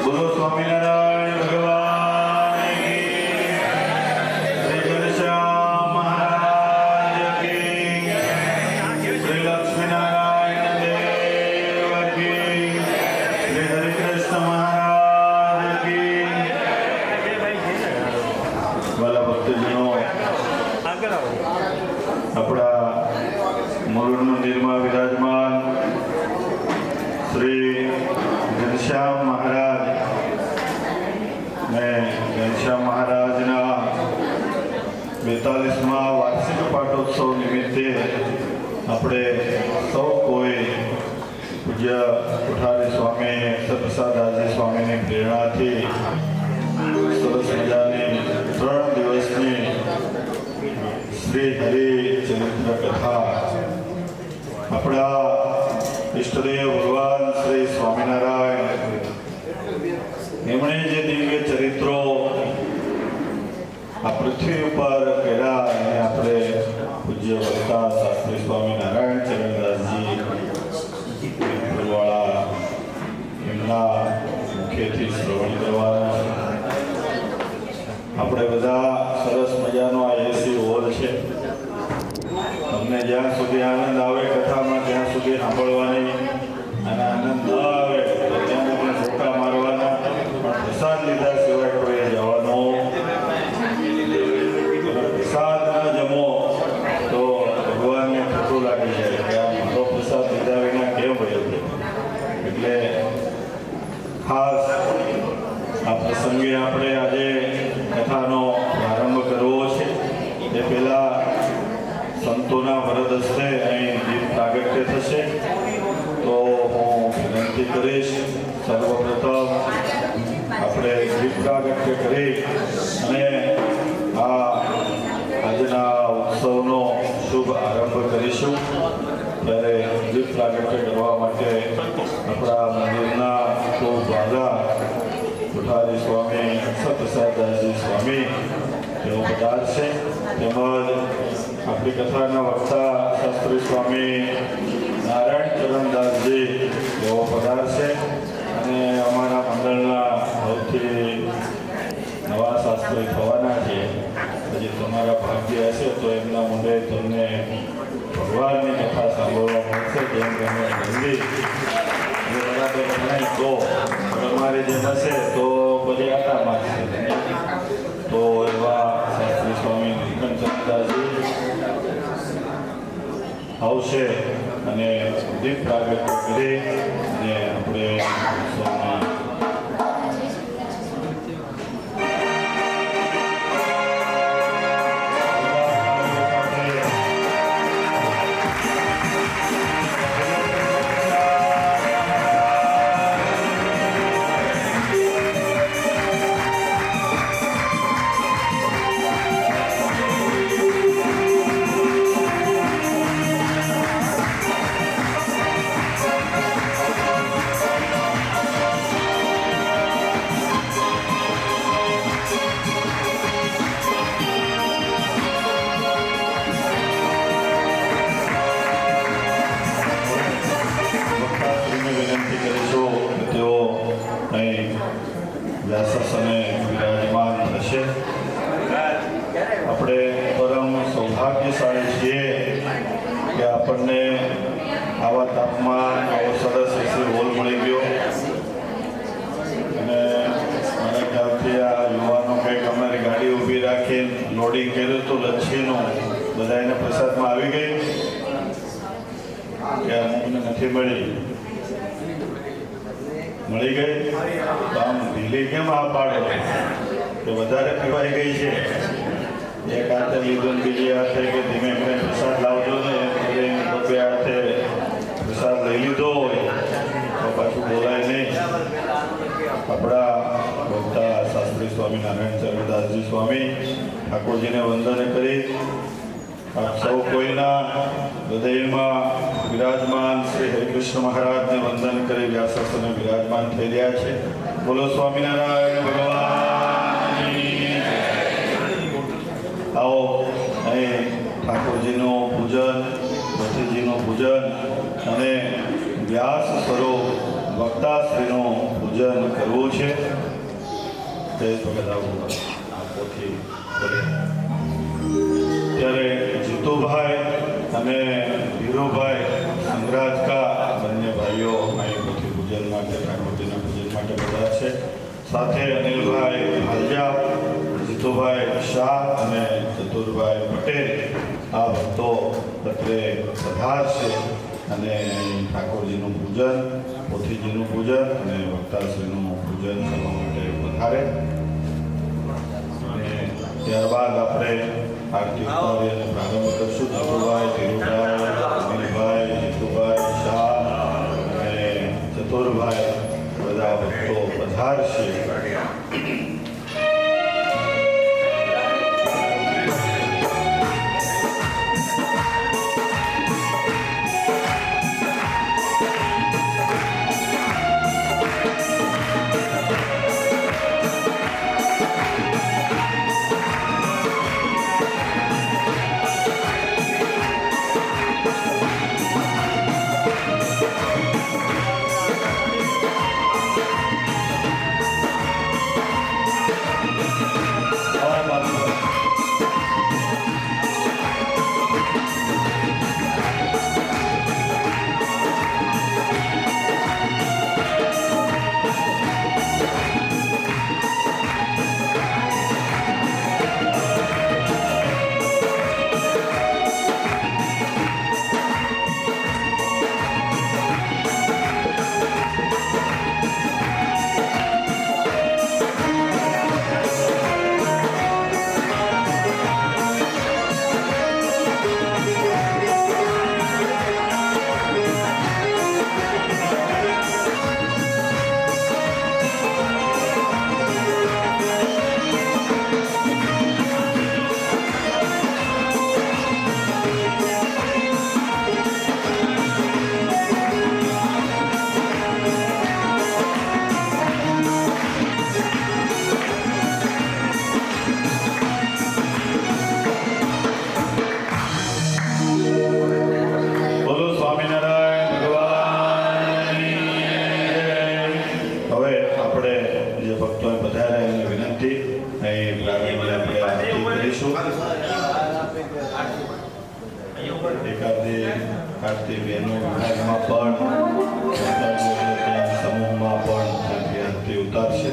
બોલો સ્વામિનારાયણ ભગવાન કી શ્રી ઘનશ્યામ મહારાજ કી શ્રી લક્ષ્મીનારાયણ દેવ કી શ્રી હરિકૃષ્ણ મહારાજ કી વાલા ભક્તજનો આપણા મોરડ મંદિરમાં વિરાજમાન શ્રી ઘનશ્યામ મહારાજ ને ઘનશ્યામ મહારાજના 42મા વાર્ષિક પાટોત્સવ નિમિત્તે આપણે સૌ કોઈ પૂજ્ય કોઠારી સ્વામી સતપ્રસાદાસજી સ્વામીની પ્રેરણાથી સરસ મજાની 3 દિવસની શ્રી હરિચરિત્ર કથા આપણા ઈષ્ટદેવ ભગવાન શ્રી સ્વામિનારાયણ એમણે જે દિવ્ય ચરિત્રો આ પૃથ્વી ઉપર કર્યા એને આપણે પૂજ્ય વક્તા શાસ્ત્રી સ્વામિનારાયણ ચરણદાસજી વાળા એમના મુખેથી શ્રવણ કરવાના આપણે બધા સરસ મજાનો આ એસી હોલ છે. તમને જ્યાં સુધી આનંદ આવે કથામાં ત્યાં સુધી સાંભળવાની અને આનંદ ન આવે તો ત્યાં આપણે ફોટા મારવાના પ્રસાદ લીધા સિવાય કોઈ જવાનો પ્રસાદ ન જમો તો ભગવાનને ખોટું લાગી જાય કે આ મારો પ્રસાદ લીધા વિના કેમ ભયો એટલે ખાસ આ પ્રસંગે આપણે આજે કથાનો પ્રારંભ કરવો છે. એ પહેલા સંતોના વરદ હસ્તે અહીં દીપ પ્રાગટ્ય થશે તો હું વિનંતી કરીશ સર્વપ્રથમ આપણે દીપ પ્રાગટ્ય કરી અને આજના ઉત્સવનો શુભ આરંભ કરીશું. ત્યારે દીપ પ્રાગટ્ય કરવા માટે આપણા મંદિરના ખૂબ વાલા કોઠારી સ્વામી સતપ્રસાદાસજી સ્વામી તેઓ પધારશે. તેમજ આપણી કથાના વક્તા શાસ્ત્રી સ્વામી નારાયણ ચરણદાસજી તેઓ પધારશે અને અમારા મંડળના સૌથી નવા શાસ્ત્રી થવાના છે. હજી તમારા ભાગ્ય હશે તો એમના મુંડે તમને ભગવાનની કથા સાંભળવા મળશે. જેમ તમે જલ્દી બરાબર ભણાય તો તમારે જેમ હશે તો બધી આટા માગશે. તો એવા શાસ્ત્રી સ્વામી નીલકંઠદાસજી આવશે અને દીપ પ્રાગટ્ય કરી અને આપણે સ્વામી વ્યાસાસને વિરાજમાન થશે. આપણે પરમ સૌભાગ્યશાળી છીએ કે આપણને આવા તાપમાન આવો સરસ એસી હોલ મળી ગયો અને મને ખ્યાલથી આ યુવાનો કંઈક અમારી ગાડી ઊભી રાખી લોડિંગ કર્યું તો લચ્છીનું બધા એને પ્રસાદમાં આવી ગઈ કે અમુકને નથી મળી ગઈ તો આમ ઢીલી કેમ આ પાડો કે વધારે પીવાઈ ગઈ છે. એક હાથે લીધું બીજી હાથે કે ધીમે ધીમે પ્રસાદ લાવજો ને બે હાથે પ્રસાદ લઈ લીધો હોય તો પાછું બોલાય નહીં. આપણા ભક્તા શાસ્ત્રી સ્વામી નારાયણ ચરણદાસજી સ્વામી ઠાકોરજીને વંદન કરી આપ સૌ કોઈના હૃદયમાં વિરાજમાન શ્રી હરિકૃષ્ણ મહારાજને વંદન કરી વ્યાસાસને વિરાજમાન થઈ રહ્યા છે. બોલો સ્વામિનારાયણ ભગવાન. આવો અહીં ઠાકોરજીનું પૂજન, ભટ્ટીજીનું પૂજન અને વ્યાસ સ્વરૂપ વક્તાશ્રીનું પૂજન કરવું છે. જયેશ ભગત આવું પોથી બોલે. ત્યારે જીતુભાઈ અને ધીરુભાઈ સંગ્રાજકા બંને ભાઈઓ અહીં પોથી પૂજન માટે ઠાકોરજીના પૂજન માટે બધા છે. સાથે અનિલભાઈ હાલજા, જીતુભાઈ શાહ અને ચતુરભાઈ પટેલ આ ભક્તો અત્રે પધારશે અને ઠાકોરજીનું પૂજન, પોથીજીનું પૂજન અને વક્તાશ્રીનું પૂજન કરવા માટે પધારે. અને ત્યારબાદ આપણે આરતી ઉતારી અને પ્રારંભ કરશું. જીતુભાઈ, ધીરુભાઈ, અનિલભાઈ, જીતુભાઈ શાહ અને ચતુરભાઈ બધા ભક્તો પધારશે. આરતી બહેનો વિભાગમાં પણ સમૂહમાં પણ આરતી ઉતારશે.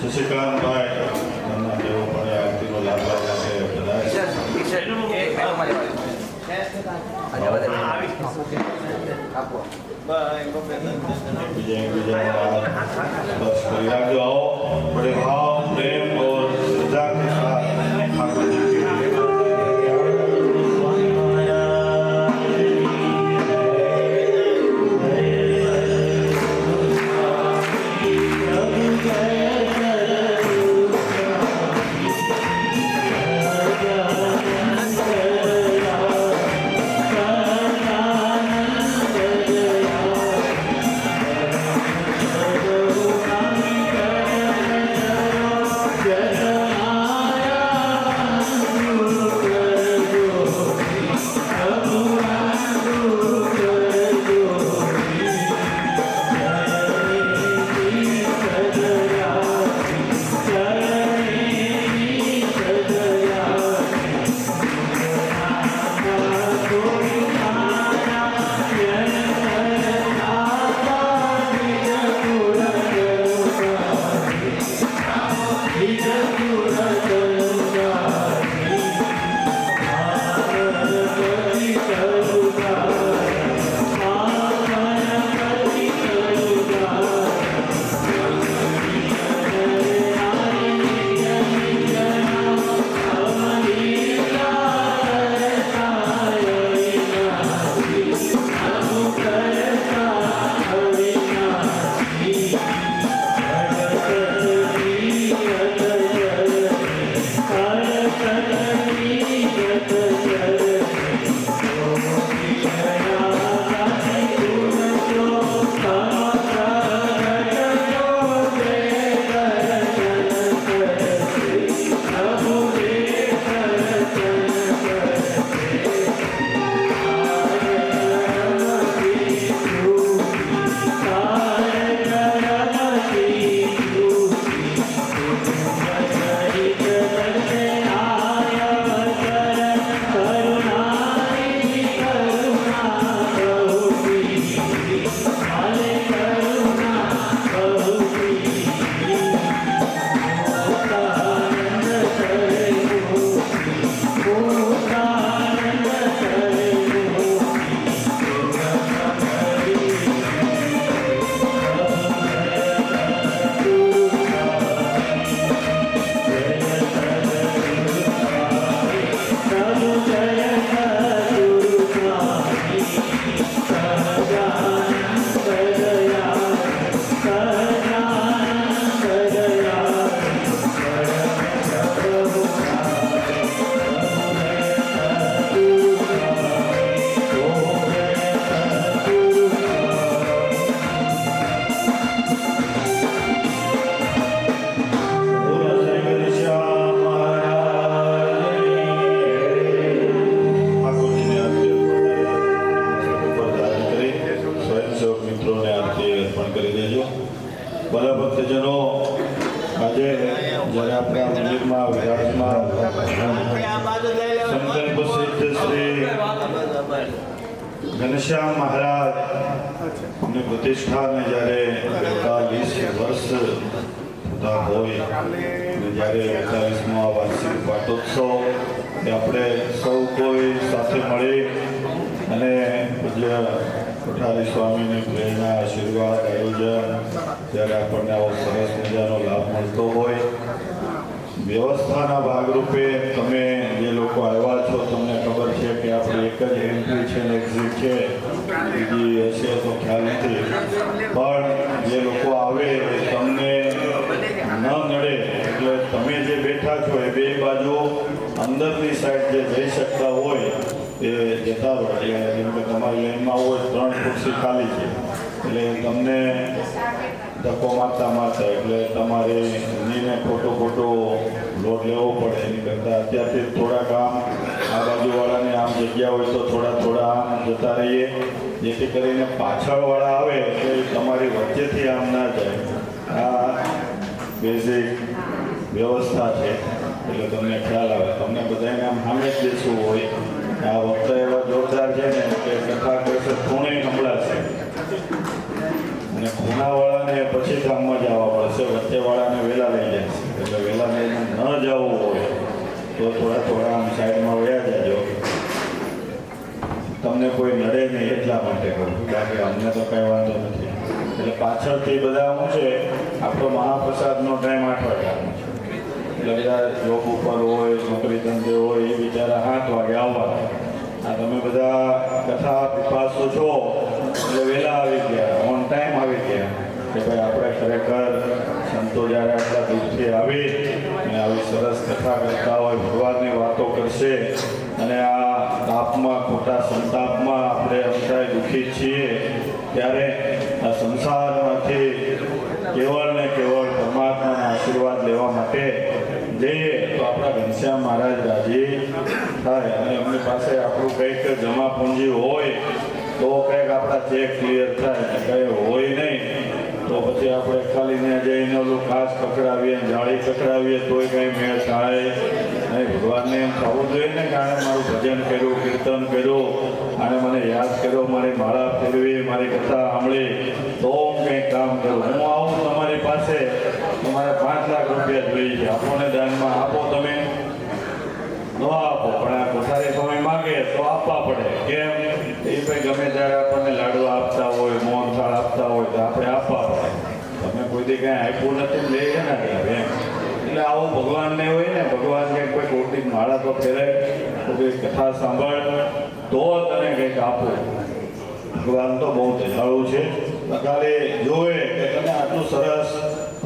શશિકાંતભાઈ એમના તેઓ પણ આરતીનો લાભ बस कर जाओ बड़े भाव प्रेम और श्रद्धा के साथ ठाकुर जी की Jai ભલા ભક્તજનો, આજે જ્યારે આપણા મંદિરમાં વિરાજમાન સંત પ્રસિદ્ધ શ્રી ઘનશ્યામ મહારાજ ની પ્રતિષ્ઠાને જ્યારે 41 વર્ષ થતા હોય અને જ્યારે 41મો વાર્ષિક પાટોત્સવ એ આપણે સૌ કોઈ સાથે મળી અને પૂજ્ય કોઠારી સ્વામીની પ્રેરણા, આશીર્વાદ, આયોજન જ્યારે આપણને આવો સરસ મજાનો લાભ મળતો હોય, વ્યવસ્થાના ભાગરૂપે તમે જે લોકો આવ્યા છો તમને ખબર છે કે આપણી એક જ એન્ટ્રી છે ને એક્ઝિટ છે, બીજી હશે તો ખ્યાલ નથી, પણ જે લોકો આવે એ તમને ન નડે એટલે તમે જે બેઠા છો એ બે બાજુ અંદરની સાઈડ જે જઈ શકતા હોય એ જતા રહો. જેમ કે તમારી લાઈનમાં હોય 3 ખુરશી ખાલી છે એટલે તમને ધક્કો મારતા એટલે તમારે નીને ખોટો લોટ લેવો પડે. એની કરતાં અત્યારથી થોડાક આમ આ બાજુવાળાને આમ જગ્યા હોય તો થોડા આમ જતા રહીએ, જેથી કરીને પાછળવાળા આવે તો તમારી વચ્ચેથી આમ ના જાય. આ બેઝિક વ્યવસ્થા છે એટલે તમને ખ્યાલ આવે. તમને બધાને આમ સામે જ બેસવું હોય. આ વખતે એવા જોરદાર છે ને કે કથા કરશે ખૂણે નબળાશે અને ખૂણાવાળાને પછી ગામમાં જવા પડશે, વચ્ચેવાળાને વહેલા લઈ જશે. એટલે વહેલા લઈને ન જવું હોય તો થોડા આમ સાઈડમાં વયા જજો. તમને કોઈ નડે નહીં એટલા માટે કહું, બાકી અમને તો કંઈ વાંધો નથી. એટલે પાછળથી બધા શું છે, આપણો મહાપ્રસાદનો ટાઈમ 8 વાગ્યાનો છે એટલે બધા જોબ ઉપર હોય, નોકરી ધંધે હોય એ બિચારા 8 વાગે આવવાના. આ તમે બધા કથા પીપાસો છો એટલે વહેલા આવી ગયા, ઓન ટાઈમ આવી ગયા કે ભાઈ આપણે ખરેખર સંતો જ્યારે આટલા દૂરથી આવી અને આવી સરસ કથા કરતા હોય, ભગવાનની વાતો કરશે અને આ તાપમાં, ખોટા સંતાપમાં આપણે અંતરાય દુઃખી છીએ ત્યારે આ સંસારમાંથી કેવળ ને કેવળ પરમાત્માના આશીર્વાદ લેવા માટે જઈએ તો આપણા ઘનશ્યામ મહારાજ રાજી થાય અને એમની પાસે આપણું કંઈક જમા પૂંજી હોય તો કંઈક આપણા ચેક ક્લિયર થાય. કંઈ હોય નહીં તો પછી આપણે ખાલી ત્યાં જઈને ઓલું ખાસ પકડાવીએ, જાળી પકડાવીએ તોય કંઈ મેળ થાય નહીં. ભગવાનને એમ થવું જોઈએ ને કે આણે મારું ભજન કર્યું, કીર્તન કર્યું, આણે મને યાદ કર્યો, મારી માળા ફેરવી, મારી કથા સાંભળી તો હું કંઈક કામ કરું. હું આવું તમારી પાસે, તમારે 5 લાખ રૂપિયા જોઈએ છે, આપણને દાનમાં આપો, તમે ન આપો પણ આ કોઠારી સ્વામી માગે તો આપવા પડે. કેમ? એ ભાઈ ગમે ત્યારે આપણને લાડવા આપતા હોય, મોહનથાળ આપતા હોય તો આપણે આપવા પડે. તમે કોઈથી કાંઈ આપ્યું નથી લઈ ગયા ને એમ. એટલે આવું ભગવાનને હોય ને, ભગવાન કંઈક કોઈ કોટી માળા તો ફેરે, કોઈ કથા સાંભળ તો તને કંઈક આપો. ભગવાન તો બહુ દયાળુ છે. ખાલી જોવે કે તને આટલું સરસ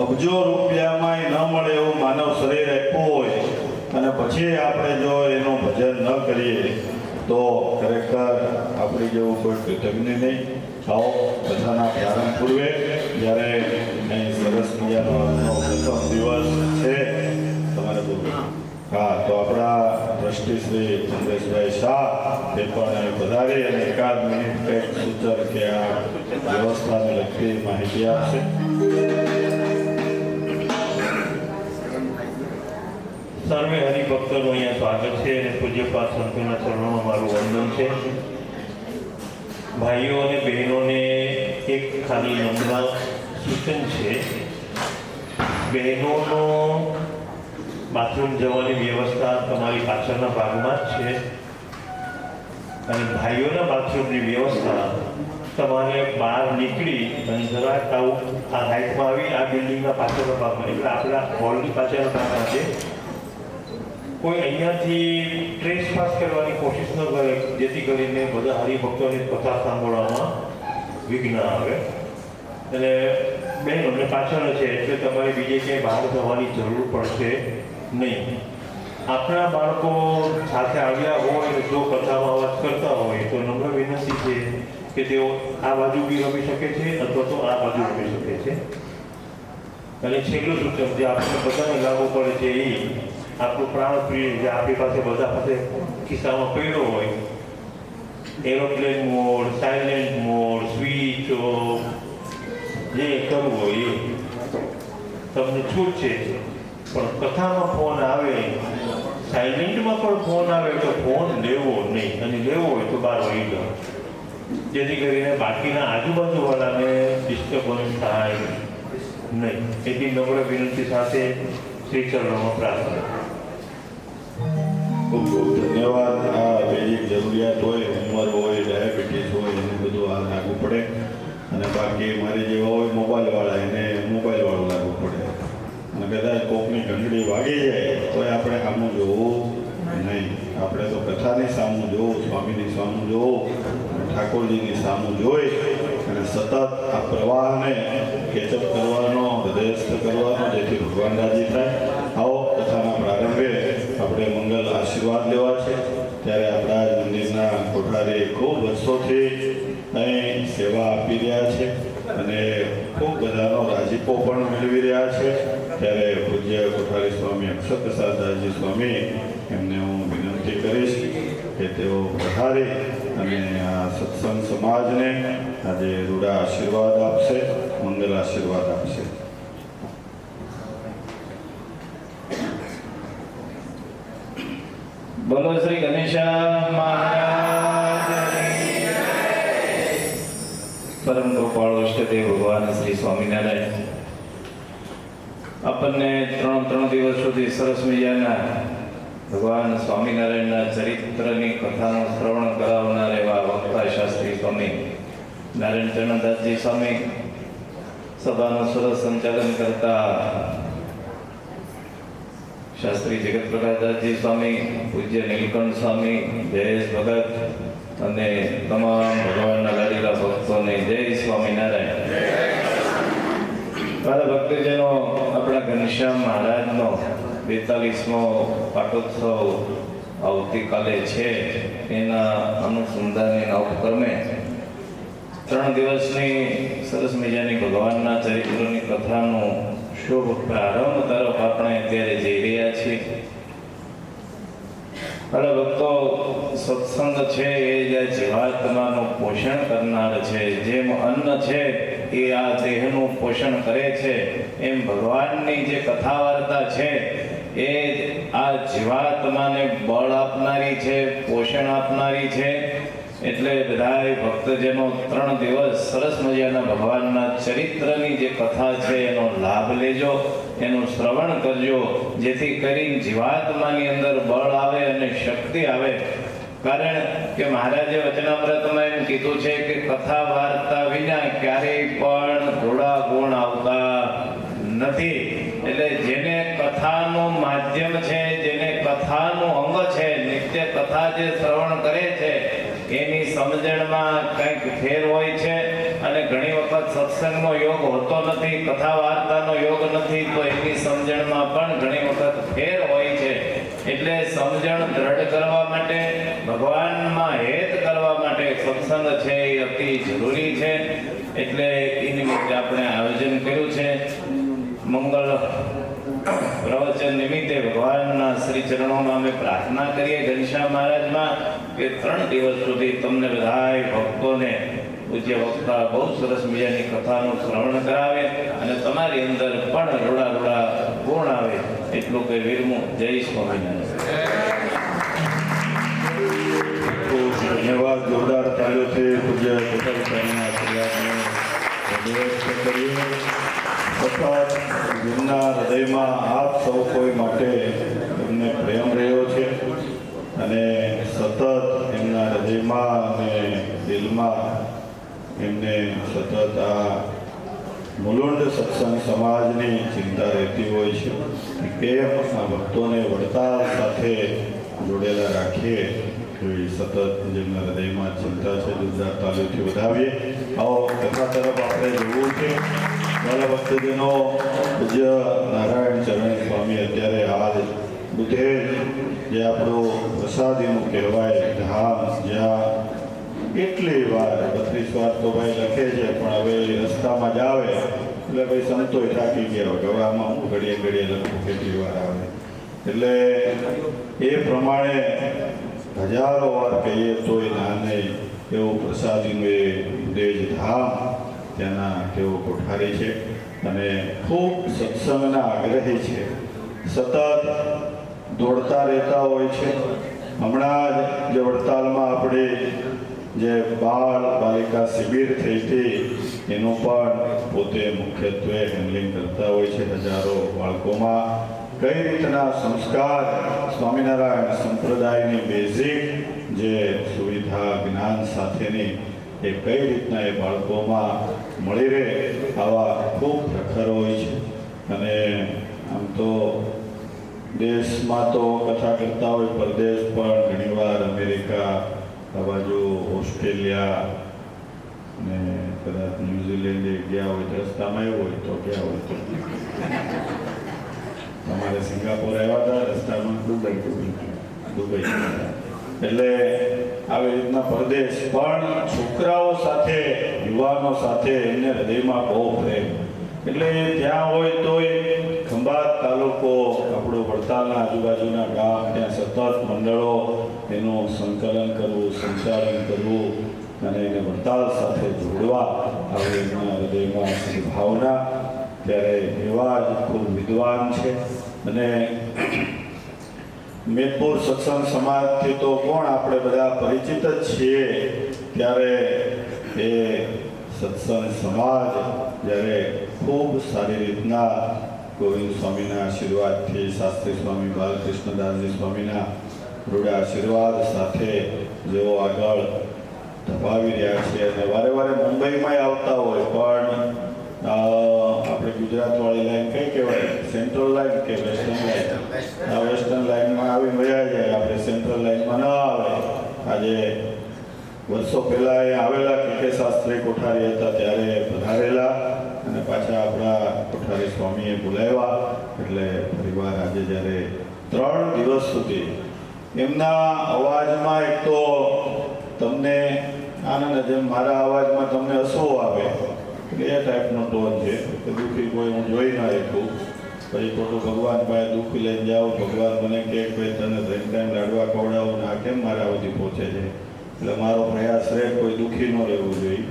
અબજો રૂપિયામાં ન મળે એવું માનવ શરીર આપ્યું હોય અને પછી આપણે જો એનું ભજન ન કરીએ તો ખરેખર આપણી જેવું કોઈ કૃતજ્ઞ નહીં. આવો બધાના પ્રારંભ પૂર્વે જ્યારે અહીં સરસ મજાનો પ્રથમ દિવસ છે તમારે બોલવું. હા, તો આપણા ટ્રસ્ટી શ્રી ચંદ્રેશભાઈ શાહ તે પણ અહીં પધારી અને 1 મિનિટ કંઈક સૂચન કે આ વ્યવસ્થાને લગતી માહિતી આપશે. સર્વે હરિભક્તોનું અહીંયા સ્વાગત છે અને પૂજ્યપાદ સંતોના ચરણોમાં મારું વંદન છે. ભાઈઓ અને બહેનોને એક ખાલી નમ્ર સૂચન છે. બહેનોનો બાથરૂમ જવાની વ્યવસ્થા તમારી પાછળના ભાગમાં જ છે અને ભાઈઓના બાથરૂમની વ્યવસ્થા તમારે બહાર નીકળી અને જરાક આવું આ હાઈટમાં આવી આ બિલ્ડિંગના પાછળના ભાગમાં, એટલે આપણા હોલની પાછળના ભાગમાં છે. કોઈ અહીંયાથી ટ્રેસ પાસ કરવાની કોશિશ ન કરે જેથી કરીને બધા હરિભક્તોની કથા સાંભળવામાં વિઘ્ન આવે. અને બહેનોને પાછળ છે એટલે તમારે બીજે ક્યાંય બહાર જવાની જરૂર પડશે નહીં. આપણા બાળકો સાથે આવ્યા હોય અને જો કથામાં અવાજ કરતા હોય તો નમ્ર વિનંતી છે કે તેઓ આ બાજુ બી રમી શકે છે અથવા તો આ બાજુ રમી શકે છે. અને છેલ્લું સૂચન જે આપણને બધાને લાગુ પડે છે એ આપણું પ્રાણ પ્રિય જે આપણી પાસે બધા પાસે ખિસ્સામાં પડ્યો હોય, aeroplane mode, silent mode, switch off, જે કરવું હોય એ તમને છૂટ છે, પણ કથામાં ફોન આવે, સાયલેન્ટમાં પણ ફોન આવે તો ફોન લેવો નહીં, અને લેવો હોય તો બહાર વહી જાઓ, જેથી કરીને બાકીના આજુબાજુવાળાને ડિસ્ટર્બન્સ થાય નહીં. એટલી નમ્ર વિનંતી સાથે શ્રી ચરણોમાં પ્રાર્થના. ખૂબ ખૂબ ધન્યવાદ. આ બેઝિક જરૂરિયાત હોય, ઉંમર હોય, ડાયાબિટીસ હોય, એને બધું આ લાગુ પડે, અને બાકી મારી જેવા હોય મોબાઈલવાળા, એને મોબાઈલવાળું લાગુ પડે. અને કદાચ કોકની ઘંટડી વાગી જાય તો આપણે સામું જોવું નહીં. આપણે તો કથાની સામું જોવું, સ્વામીની સામું જોવું, ઠાકોરજીની સામું જોઈ અને સતત આ પ્રવાહને કેચઅપ કરવાનો, હૃદયસ્થ કરવાનો, જેથી ભગવાન રાજી થાય. આવો કથાના પ્રારંભે આપણે મંગલ આશીર્વાદ લેવા છે. ત્યારે આપણા જ મંદિરના કોઠારી ખૂબ વર્ષોથી અહીં સેવા આપી રહ્યા છે અને ખૂબ બધાનો રાજીપો પણ મેળવી રહ્યા છે. ત્યારે પૂજ્ય કોઠારી સ્વામી અક્ષર પ્રસાદદાસજી સ્વામી, એમને હું વિનંતી કરીશ કે તેઓ પધારી અને આ સત્સંગ સમાજને આજે રૂડા આશીર્વાદ આપશે, મંગલ આશીર્વાદ આપશે. બોલો શ્રી ગણેશા મહારાજ. પરમ કૃપાળુ ઇષ્ટદેવ ભગવાન શ્રી સ્વામિનારાયણ આપણને ત્રણ દિવસ સુધી સરસ મજાના ભગવાન સ્વામિનારાયણના ચરિત્રની કથાનું શ્રવણ કરાવનાર એવા વક્તા શાસ્ત્રી સ્વામી નારાયણ ચરણદાસજી સ્વામી, સભાનું સરસ સંચાલન કરતા શાસ્ત્રી જગત પ્રકાશદાસજી સ્વામી, પૂજ્ય નીલકંઠ સ્વામી, જયેશ ભગત અને તમામ ભગવાનના લાડીલા ભક્તોને જય સ્વામિનારાયણ. મારા ભક્તજનો, આપણા ઘનશ્યામ મહારાજનો 42મો પાટોત્સવ આવતીકાલે છે. એના અનુસંધાને ઉપક્રમે 3 દિવસની સરસ મજાની ભગવાનના ચરિત્રની કથાનું શુભ પ્રારંભ તરફ આપણે અત્યારે જઈ રહ્યા છીએ. મારા ભક્તો, સત્સંગ છે એ જે જીવાત્માનું પોષણ કરનાર છે. જેમ અન્ન છે એ આ દેહનું પોષણ કરે છે, એમ ભગવાનની જે કથા વાર્તા છે એ આ જીવાત્માને બળ આપનારી છે, પોષણ આપનારી છે. એટલે બધાય ભક્તજનો 3 દિવસ સરસ મજાના ભગવાનના ચરિત્રની જે કથા છે એનો લાભ લેજો, એનું શ્રવણ કરજો, જેથી કરીને જીવાત્માની અંદર બળ આવે અને શક્તિ આવે. કારણ કે મહારાજે વચનામૃતમાં એમ કીધું છે કે કથા વાર્તા વિના ક્યારેય પણ થોડા ગુણ આવતા નથી. એટલે જેને કથાનું માધ્યમ છે, જેને કથાનું અંગ છે, નિત્ય કથા જે શ્રવણ કરે છે એની સમજણમાં કંઈક ફેર હોય છે. અને ઘણી વખત સત્સંગનો યોગ હોતો નથી, કથા વાર્તાનો યોગ નથી, તો એની સમજણમાં પણ ઘણી વખત ફેર હોય છે. એટલે સમજણ દ્રઢ કરવા માટે, ભગવાનમાં હેત કરવા માટે સત્સંગ છે એ અતિ જરૂરી છે. એટલે એ નિમિત્તે આપણે આયોજન કર્યું છે. મંગળ પ્રવચન નિમિત્તે ભગવાનના શ્રી ચરણોમાં અમે પ્રાર્થના કરીએ ઘનશ્યામ મહારાજમાં કે 3 દિવસ સુધી તમને બધાય ભક્તોને પૂજ્ય વક્તા બહુ સરસ મજાની કથાનું શ્રવણ કરાવે અને તમારી અંદર પણ રોડા રોડા ગુણ આવે. એટલું કે વીરમું. જય સ્વામિનારાયણ. ધન્યવાદ. જોરદાર તાળીઓથી પૂજ્ય કોઠારી સ્વામીના આશીર્વાદને ધન્યવાદ કરીએ. સતત જેમના હૃદયમાં આપ સૌ કોઈ માટે એમને પ્રેમ રહ્યો છે અને સતત એમના હૃદયમાં અને દિલમાં એમને સતત આ મુલુંડ સત્સંગ સમાજની ચિંતા રહેતી હોય છે કે કેમ આ ભક્તોને વડતાલ સાથે જોડેલા રાખીએ. એવી સતત જેમના હૃદયમાં ચિંતા છે. જોરદાર તાળીઓથી વધાવીએ. આવો કથા તરફ આપણે જોવું છે. મારા ભક્તજનો, પૂજ્ય નારાયણ ચરણ સ્વામી અત્યારે હાલ બુધેજ, જે આપણું પ્રસાદીનું કહેવાય ધામ, જ્યાં કેટલી વાર 32 વાર તો ભાઈ લખે છે, પણ હવે રસ્તામાં જ આવે એટલે ભાઈ સંતોય થાકી ગયા હોય કે હવે આમાં હું ઘડીએ ઘડીએ લખું, કેટલી વાર આવે. એટલે એ પ્રમાણે હજારો વાર કહીએ તોય ના નહીં એવું પ્રસાદીનું એ બુધેજ ધામ ત્યાંના તેઓ કોઠારી છે અને ખૂબ સત્સંગના આગ્રહી છે. સતત દોડતા રહેતા હોય છે. હમણાં જ જે વડતાલમાં આપણે જે બાળ બાલિકા શિબિર થઈ હતી એનું પણ પોતે મુખ્યત્વે હેન્ડલિંગ કરતા હોય છે. હજારો બાળકોમાં કઈ રીતના સંસ્કાર સ્વામિનારાયણ સંપ્રદાયની બેઝિક જે સુવિધા જ્ઞાન સાથેની એ કઈ રીતના એ બાળકોમાં મળી રહે આવા ખૂબ પ્રખર હોય છે. અને આમ તો દેશમાં તો કથા કરતા હોય, પરદેશ પણ ઘણીવાર અમેરિકા, આ બાજુ ઓસ્ટ્રેલિયા ને કદાચ ન્યુઝીલેન્ડ ગયા હોય તો રસ્તામાં આવ્યો હોય તો ગયા હોય તો તમારે સિંગાપોર આવ્યા હતા રસ્તામાં દુબઈ એટલે આવી રીતના પરદેશ પણ છોકરાઓ સાથે યુવાનો સાથે એમને હૃદયમાં બહુ પ્રેમ. એટલે ત્યાં હોય તોય ખંભાત તાલુકો આપણો વડતાલના આજુબાજુના ગામ ત્યાં સતત મંડળો એનું સંકલન કરવું, સંચાલન કરવું અને એને વડતાલ સાથે જોડવા આવી એમના હૃદયમાં ભાવના. ત્યારે એવા જ ખૂબ વિદ્વાન છે. અને મેદપુર સત્સંગ સમાજથી તો કોણ આપણે બધા પરિચિત જ છીએ. ત્યારે એ સત્સંગ સમાજ જ્યારે ખૂબ સારી રીતના ગોવિંદ સ્વામીના આશીર્વાદથી, શાસ્ત્રી સ્વામી બાલકૃષ્ણદાસજી સ્વામીના રૂડા આશીર્વાદ સાથે જેઓ આગળ ધપાવી રહ્યા છે અને વારે વારે મુંબઈમાં આવતા હોય પણ આપણે ગુજરાતવાળી લાઈન કઈ કહેવાય, સેન્ટ્રલ લાઈન કે વેસ્ટર્ન લાઈન? આ વેસ્ટર્ન લાઈનમાં આવી મજા જાય, આપણે સેન્ટ્રલ લાઈનમાં ન આવે. આજે વર્ષો પહેલાં એ આવેલા કે શાસ્ત્રી કોઠારી હતા ત્યારે પધારેલા અને પાછા આપણા કોઠારી સ્વામીએ બોલાવ્યા. એટલે પરિવાર આજે જ્યારે 3 દિવસ સુધી એમના અવાજમાં એક તો તમને આનંદ, જેમ મારા અવાજમાં તમને હસવું આવે એ ટાઈપનો ટોન છે કે દુઃખી કોઈ હું જોઈ ના શકું. પછી ખોટું ભગવાન પાસે દુઃખ લઈને જાઓ, ભગવાન મને કહે ભાઈ તને 3 ટાઈમ લાડવા ખવડાવું ને આ કેમ મારા સુધી પહોંચે છે. એટલે મારો પ્રયાસ રહે કોઈ દુઃખી ન રહેવું જોઈએ,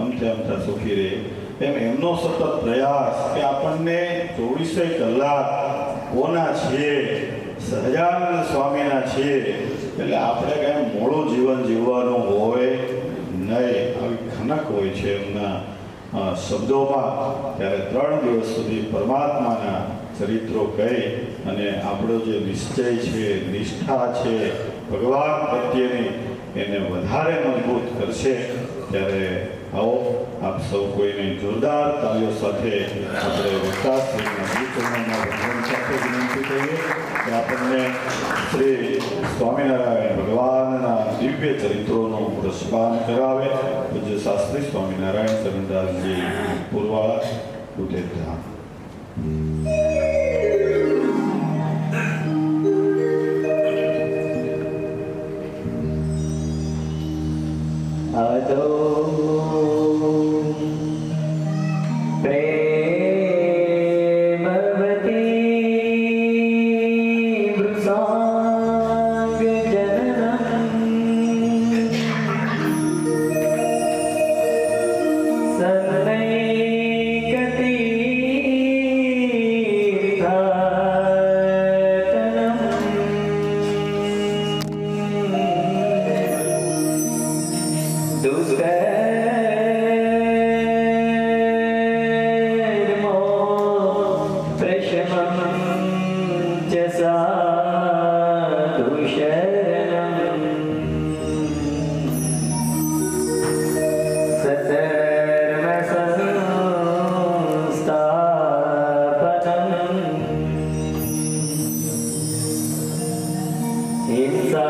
અમથા સુખી રહે. એમ એમનો સતત પ્રયાસ કે આપણને 24 કલાક કોના છીએ, સહજાનંદ સ્વામીના છીએ. એટલે આપણે કાંઈ મોડું જીવન જીવવાનું હોય નહીં, આવી ખનક હોય છે એમના શબ્દોમાં. ત્યારે 3 દિવસ સુધી પરમાત્માના ચરિત્રો કહી અને આપણો જે નિશ્ચય છે, નિષ્ઠા છે ભગવાન પ્રત્યેની, એને વધારે મજબૂત કરશે. ત્યારે આવો આપ સૌ કોઈને જોરદાર તાળીઓ સાથે આપણે વિકાસશ્રીના શ્રીચરણોમાં વંદન સાથે વિનંતી કરીએ કે આપણને શ્રી સ્વામિનારાયણ ભગવાનના દિવ્ય ચરિત્રોનું પ્રસ્પાન કરાવે. પૂજ્ય શાસ્ત્રી સ્વામિનારાયણ શરણદાસજી પૂર્વાળા ઉદયધામ. आदो प्रेमवती वृषांग जननम् सन्नैकती दुष्कर्मो प्रशमं च साधुशरणम् सधर्मसंस्थापनम् हिंसा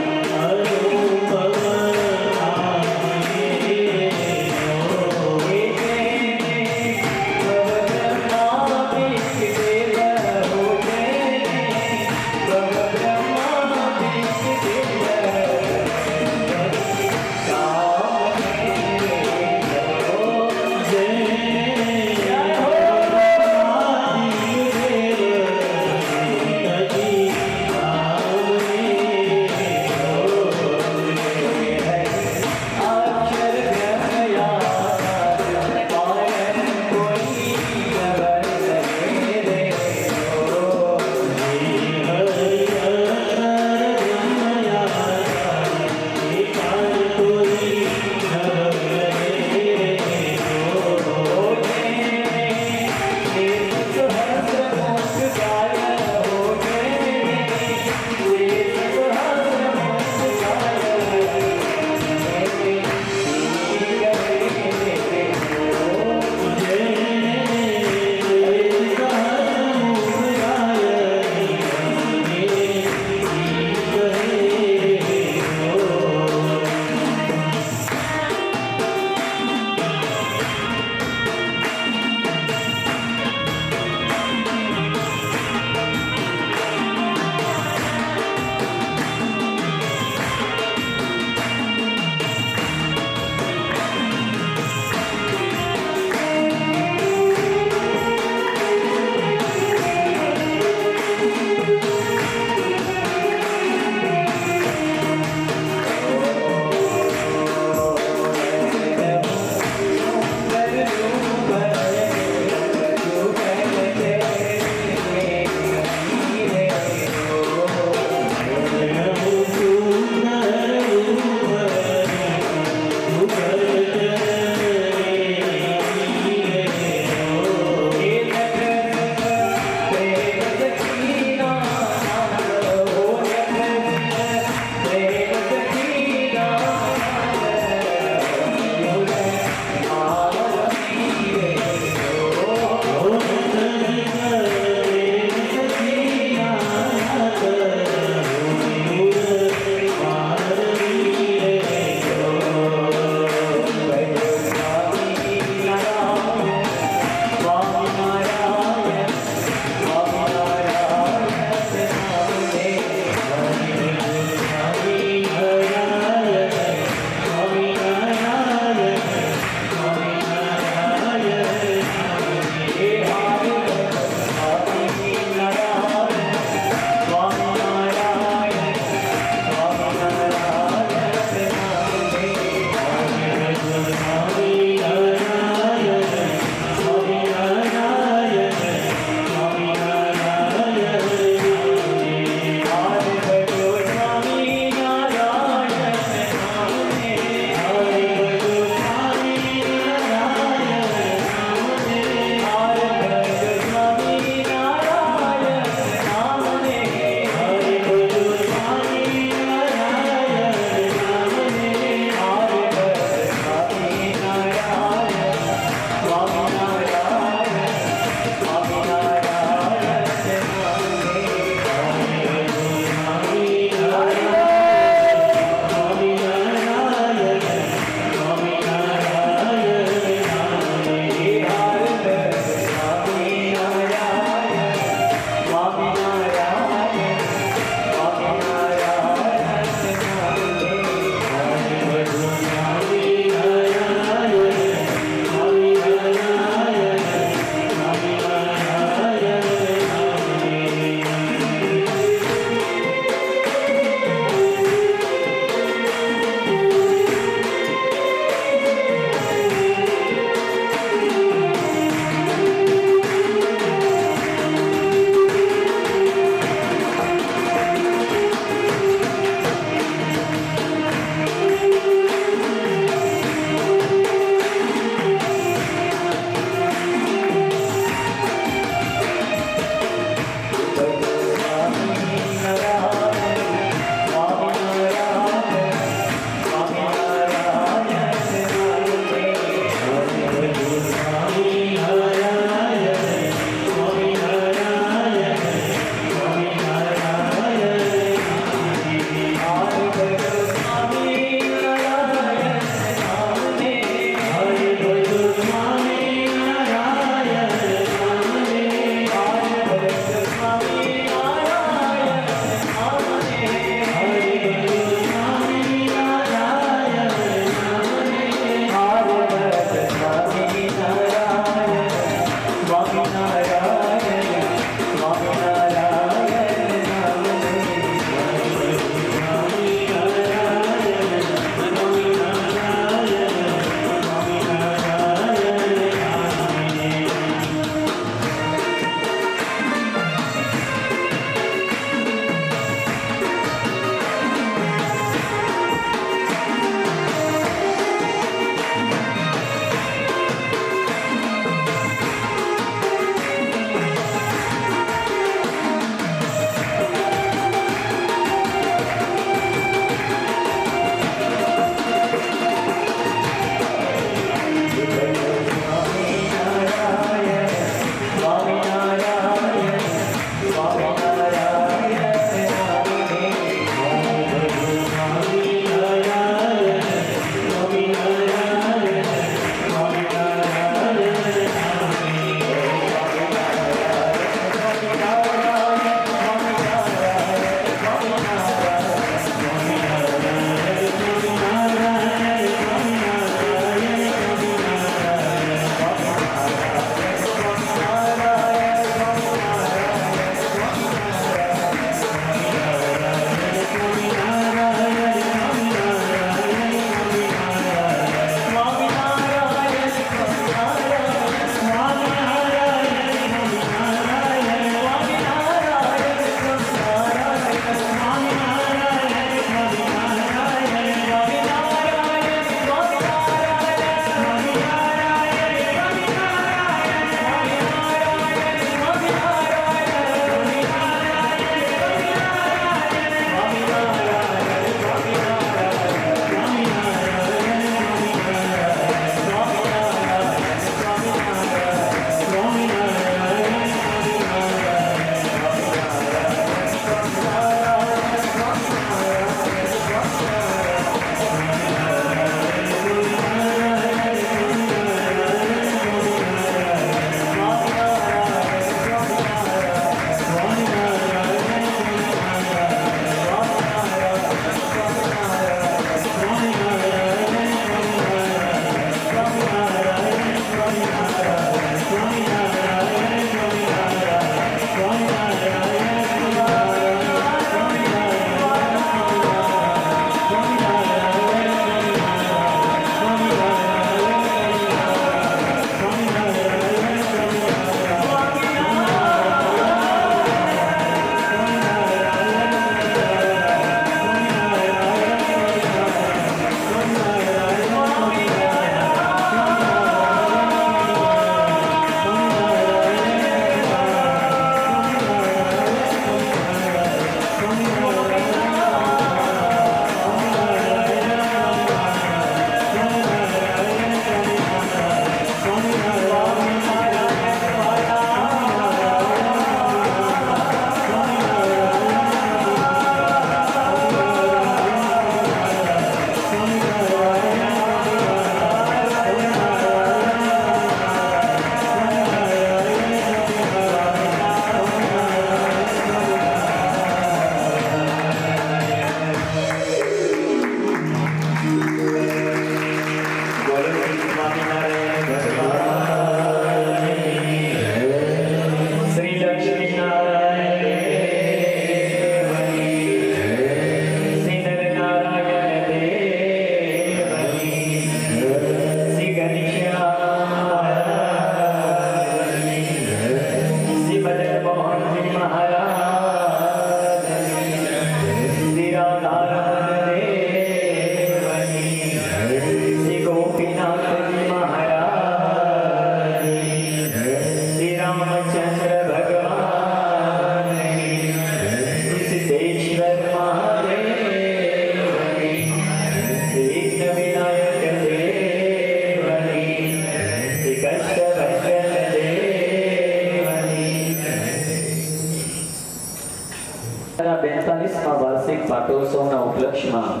42મા વાર્ષિક પાટોત્સવના ઉપલક્ષ્યમાં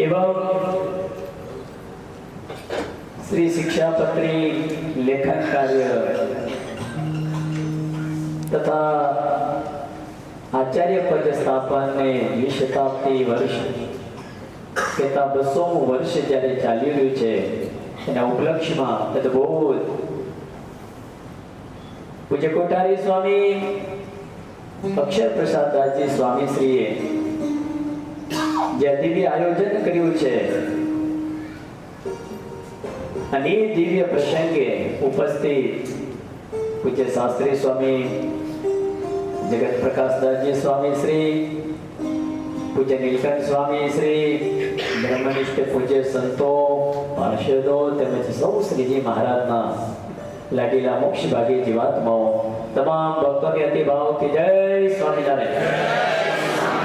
એવં શ્રી શિક્ષાપત્રી લેખન કાર્ય તથા આચાર્ય પદ સ્થાપનને દ્વિશતાબ્દી વર્ષ કહેતા 200મું વર્ષ જ્યારે ચાલી રહ્યું છે એના ઉપલક્ષ્યમાં અદભુત પૂજ્ય કોઠારી સ્વામી અક્ષર પ્રસાદ દાસજી સ્વામી શ્રીએ જે દિવ્ય આયોજન કર્યું છે અને એ દિવ્ય પ્રસંગે ઉપસ્થિત પૂજ્ય શાસ્ત્રી સ્વામી જગત પ્રકાશ દાસજી સ્વામી શ્રી પૂજ્ય નીલકંઠ સ્વામી શ્રી બ્રહ્મનિષ્ઠ પૂજ્ય સંતો પાર્ષદો તેમજ સૌ શ્રીજી મહારાજના લાડીલા મોક્ષ ભાગી જીવાત્માઓ તમામ ભક્તોની અતિ ભાવથી જય સ્વામિનારાયણ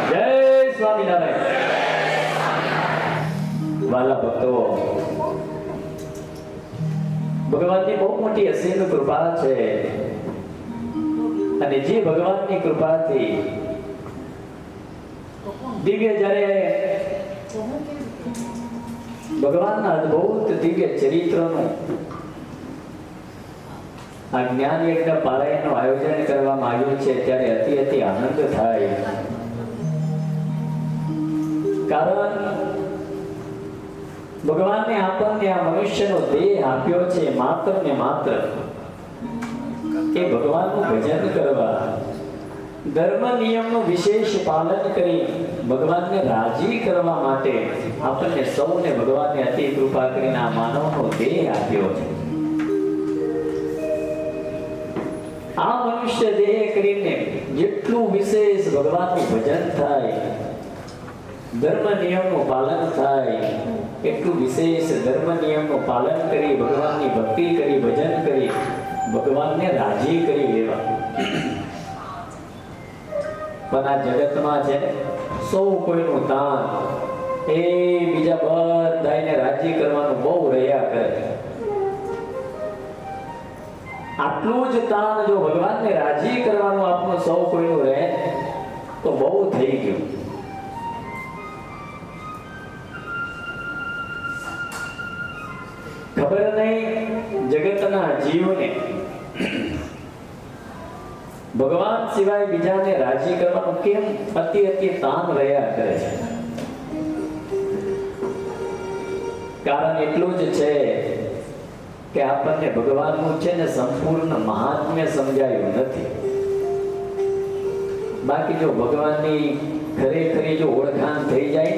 જય સ્વામિનારાયણ વાલા ભક્તો ભગવાનની બહુ મોટી અસીમ કૃપા છે અને જે ભગવાનની કૃપાથી દિવ્ય જ્યારે ભગવાનના અદ્ભુત દિવ્ય ચરિત્રનું આ જ્ઞાન યજ્ઞ પારાયણનું આયોજન કરવામાં આવ્યું છે ત્યારે અતિ અતિ આનંદ થાય. કારણ ભગવાને આપણને આ મનુષ્યનો દેહ આપ્યો છે માત્ર ને માત્ર એ ભગવાનનું ભજન કરવા, ધર્મ નિયમનું વિશેષ પાલન કરી ભગવાનને રાજી કરવા માટે આપણને સૌને ભગવાને અતિ કૃપા કરીને આ માનવનો દેહ આપ્યો છે. આ મનુષ્ય દેહ કરીને જેટલું વિશેષ ભગવાનનું ભજન થાય, ધર્મ નિયમનું પાલન થાય, એટલું વિશેષ ધર્મ નિયમનું પાલન કરી ભગવાનની ભક્તિ કરી ભજન કરી ભગવાનને રાજી કરી લેવા. પણ આ જગતમાં છે સૌ કોઈનું તાન એ બીજા બધાને રાજી કરવાનું બહુ રહ્યા કરે. આટલું જ તાન જો ભગવાનને રાજી કરવાનું આપણું સૌ કોઈનું રહે તો બહુ થઈ ગયું. ખબર નહીં જગતના જીવને ભગવાન સિવાય બીજાને રાજી કરવાનું કેમ અતિ અતિ તાન રહ્યા કરે છે. કારણ એટલું જ છે કે આપણને ભગવાનનું છે ને સંપૂર્ણ મહાત્મ્ય સમજાયું નથી. બાકી જો ભગવાનની ખરેખરી જો ઓળખાણ થઈ જાય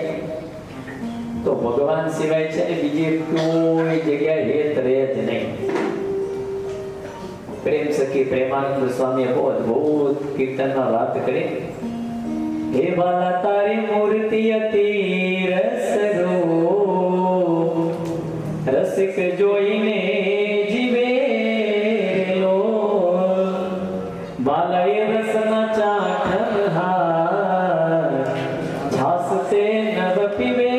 તો ભગવાન સિવાય છે ને બીજી કોઈ જગ્યાએ હેત રહે જ નહીં. પ્રેમ સખી પ્રેમાનંદ સ્વામીએ બહુ અદભુત કીર્તનમાં વાત કરી. હે બાલા તારી મૂર્તિ અતિ રસરૂપ, રસિક જોઈને જીવે લો. બાલા એ રસના ચાખનહાર, છાસ તે નવ પીવે.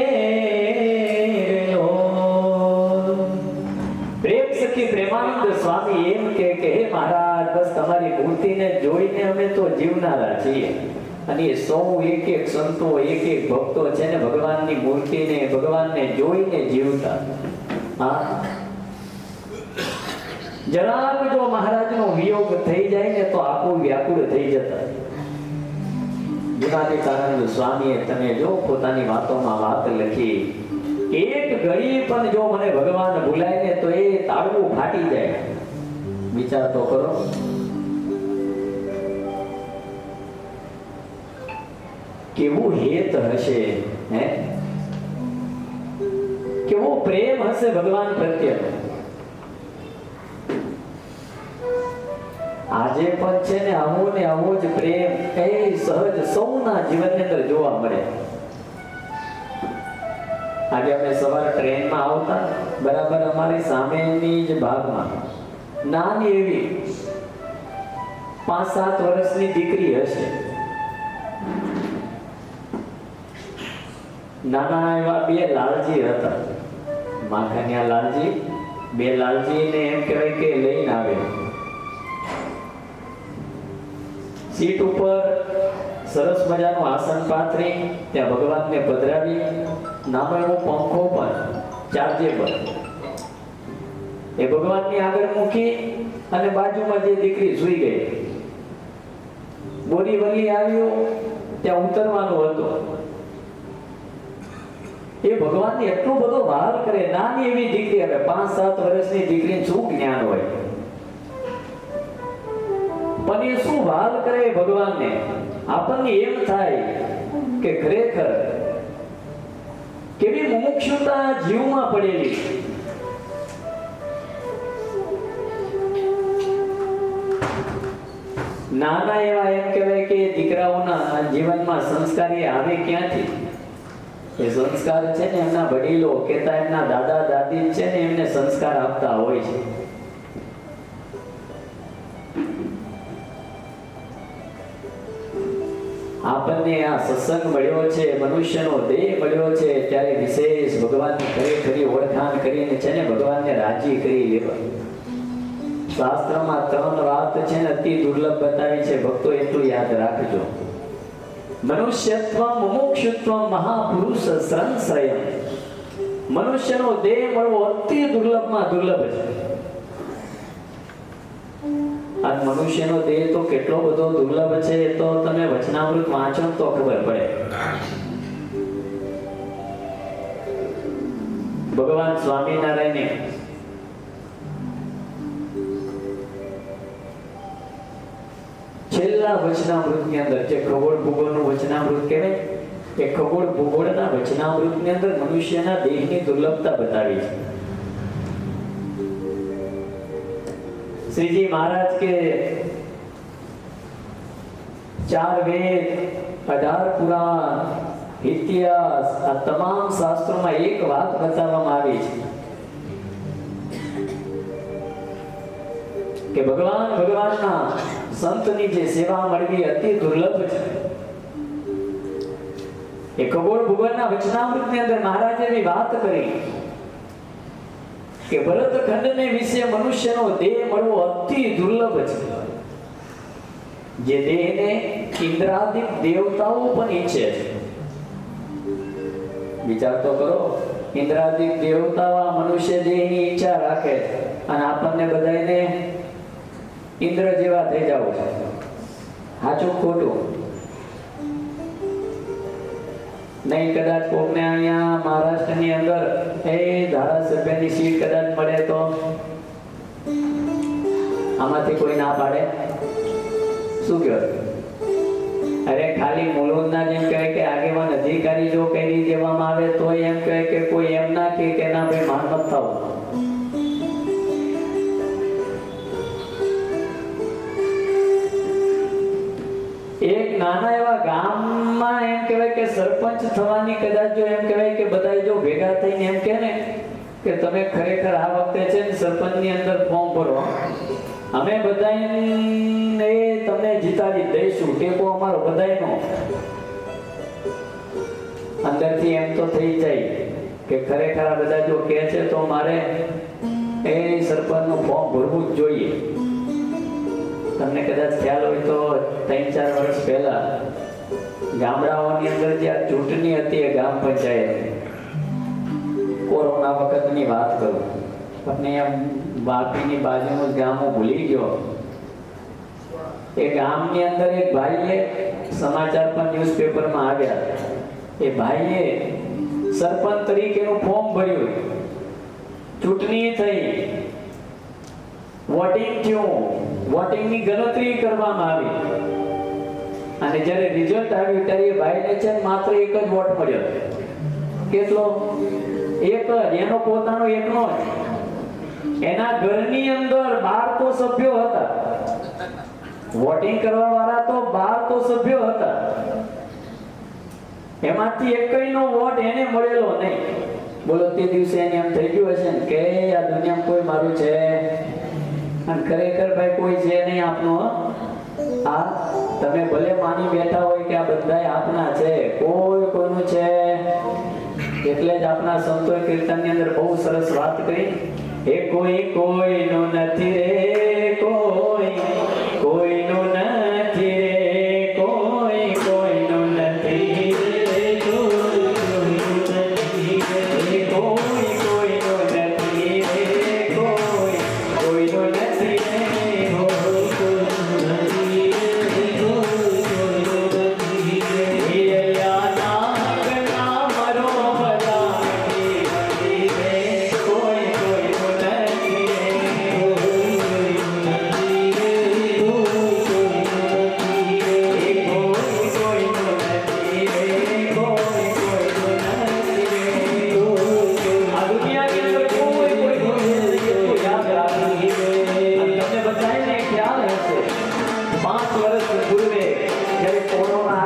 પ્રેમાનંદ સ્વામી એમ કે હે મહારાજ, બસ તમારી મૂર્તિને જોઈને અમે તો જીવનારા છીએ. અને એ સૌ એક એક સંતો એક એક ભક્તો છે ને ભગવાનની મૂર્તિને ભગવાનને જોઈને જીવતા. હા, જરાક જો મહારાજનો વિયોગ થઈ જાય ને તો આખું વ્યાકુળ થઈ જતા. ગુણાતીતાનંદ સ્વામીએ તમે જો પોતાની વાતોમાં વાત લખી, એક ઘડી પણ જો મને ભગવાન ભૂલાય ને તો એ તાળવું ફાટી જાય. વિચાર તો કરો. કેવું હેત હશે, હે કેવો પ્રેમ હશે ભગવાન પ્રત્યે. આજે પણ છે ને આવો ને આવો જ પ્રેમ એ સહજ સૌના જીવનની અંદર જોવા મળે. આજે અમે સવારે ટ્રેનમાં આવતા, બરાબર અમારી સામેની જ ભાગમાં નાની એવી 5-7 વર્ષની દીકરી હશે. નાના એવા 2 લાલજી હતા. માખણિયા લાલજી, 2 લાલજી ને એમ કહેવાય કે લઈને આવે. સીટ ઉપર સરસ મજાનું આસન પાથરી ત્યાં ભગવાનને પધરાવી, નાનો એવો પંખો પણ ચાર્જેબલ એ ભગવાનની આગળ મૂકી અને બાજુમાં જે દીકરી સૂઈ ગઈ, બોરીવલી આવ્યું ત્યાં ઉતરવાનું હતું. એ ભગવાનને એટલો બધો વહાલ કરે. નાની એવી દીકરી, હવે 5-7 વર્ષની દીકરીને શું જ્ઞાન હોય, પણ એ શું વહાલ કરે ભગવાનને. આપણને એમ થાય કે ખરેખર કેવી મુમુક્ષુતા જીવમાં પડેલી. નાના એવા એમ કહેવાય કે દીકરાઓના જીવનમાં સંસ્કાર એ આવે ક્યાંથી? એ સંસ્કાર છે ને એમના વડીલો કહેતા એમના દાદા દાદી છે ને એમને સંસ્કાર આપતા હોય છે. આપણને આ સત્સંગ મળ્યો છે, મનુષ્યનો દેહ મળ્યો છે, ત્યારે વિશેષ ભગવાનની ખરેખરી ઓળખાણ કરીને છે ને ભગવાનને રાજી કરી લેવા. શાસ્ત્રમાં 3 વાત છે ને અતિ દુર્લભ બતાવી છે. ભક્તો એટલું યાદ રાખજો. મનુષ્યત્વ, મુમુક્ષુત્વ, મહાપુરુષ સંશ્રયમ. મનુષ્યનો દેહ મળવો અતિ દુર્લભમાં દુર્લભ છે. આ મનુષ્યનો દેહ તો કેટલો બધો દુર્લભ છે તો તમે વચનામૃત વાંચો તો ખબર પડે. ભગવાન સ્વામિનારાયણે છેલ્લા વચનામૃતની અંદર, જે ખગોળ ભૂગોળનું વચનામૃત કહેવાય, એ ખગોળ ભૂગોળના વચનામૃતની અંદર મનુષ્યના દેહની દુર્લભતા બતાવી છે. શ્રીજી મહારાજ કે 4 વેદ, 18 પુરાણ, ઇતિહાસ, આ તમામ શાસ્ત્રોમાં એક વાત બતાવવામાં આવી છે કે ભગવાનના સંતની જે સેવા મળવી અતિ દુર્લભ છે. એ ખગોળ ભૂગોળના વચનામૃતની અંદર મહારાજે એવી વાત કરી કે ભરતખંડને વિશે મનુષ્યનો દેહ મળવો અતિ દુર્લભ છે. જે દેહને ઇન્દ્રાદિક દેવતાઓ પણ ઈચ્છે છે. વિચાર તો કરો, ઇન્દ્રાદિક દેવતાઓ આ મનુષ્ય દેહની ઈચ્છા રાખે અને આપણને બધાને ઇન્દ્ર જેવા થઈ જાવ છે. સાચું ખોટું? નહીં કદાચ કોકને અહીંયા મહારાષ્ટ્રની અંદર એ ધારાસભ્યની સીટ કદાચ મળે તો આમાંથી કોઈ ના પાડે? શું કહેવાય? અરે ખાલી મુલુંદના જેમ કહે કે આગેવાન અધિકારી જો કરી દેવામાં આવે તો એમ કહે કે કોઈ એમ ના કે ના ભાઈ માનવત થાવ. એક નાના એવા ગામમાં એમ કહેવાય કે સરપંચ થવાની કદાચ જો એમ કહેવાય કે બધા જો ભેગા થઈને એમ કહે ને કે તમે ખરેખર આ વખતે છે ને સરપંચની અંદર ફોર્મ ભરો, અમે બધાને તમને જીતાડી દઈશું, ટેકો અમારો બધાયનો. અંદરથી એમ તો થઈ જાય કે ખરેખર આ બધા જો કહે છે તો મારે એ સરપંચનું ફોર્મ ભરવું જ જોઈએ. તમને કદાચ ખ્યાલ હોય તો 3-4 વર્ષ પહેલા ગામડાઓની અંદર જે ચૂંટણી હતી એ ગ્રામ પંચાયત, કોરોના વખતની વાત કરું, પણ એમ વાપીની બાજુનું ગામ હું ભૂલી ગયો. એ ગામની અંદર એક ભાઈએ સમાચાર પણ ન્યૂઝપેપરમાં આવ્યા. એ ભાઈએ સરપંચ તરીકેનું ફોર્મ ભર્યું, ચૂંટણી થઈ, વોટિંગ થયું, વોટિંગની ગણતરી કરવામાં આવી અને જ્યારે રિઝલ્ટ આવ્યું ત્યારે એ ભાઈને છે માત્ર 1 જ વોટ મળ્યો. કેટલો? 1 જ. એનો પોતાનો એકનો જ. એના ઘરની અંદર 12 તો સભ્યો હતા, વોટિંગ કરવા વાળા તો 12 તો સભ્યો હતા, એમાંથી એકનો વોટ એને મળેલો નહીં. બોલો, તે દિવસે એને એમ થઈ ગયું હશે ને કે આ દુનિયામાં કોઈ મારું છે અને ખરેખર ભાઈ કોઈ છે નહીં આપનું. આ તમે ભલે માની બેઠા હોય કે આ બધા આપના છે, કોઈ કોઈનું છે. એટલે જ આપના સંતોએ કીર્તનની અંદર બહુ સરસ વાત કરી, એ કોઈ કોઈનું નથી રે, કોઈ કોઈનું નથી રે,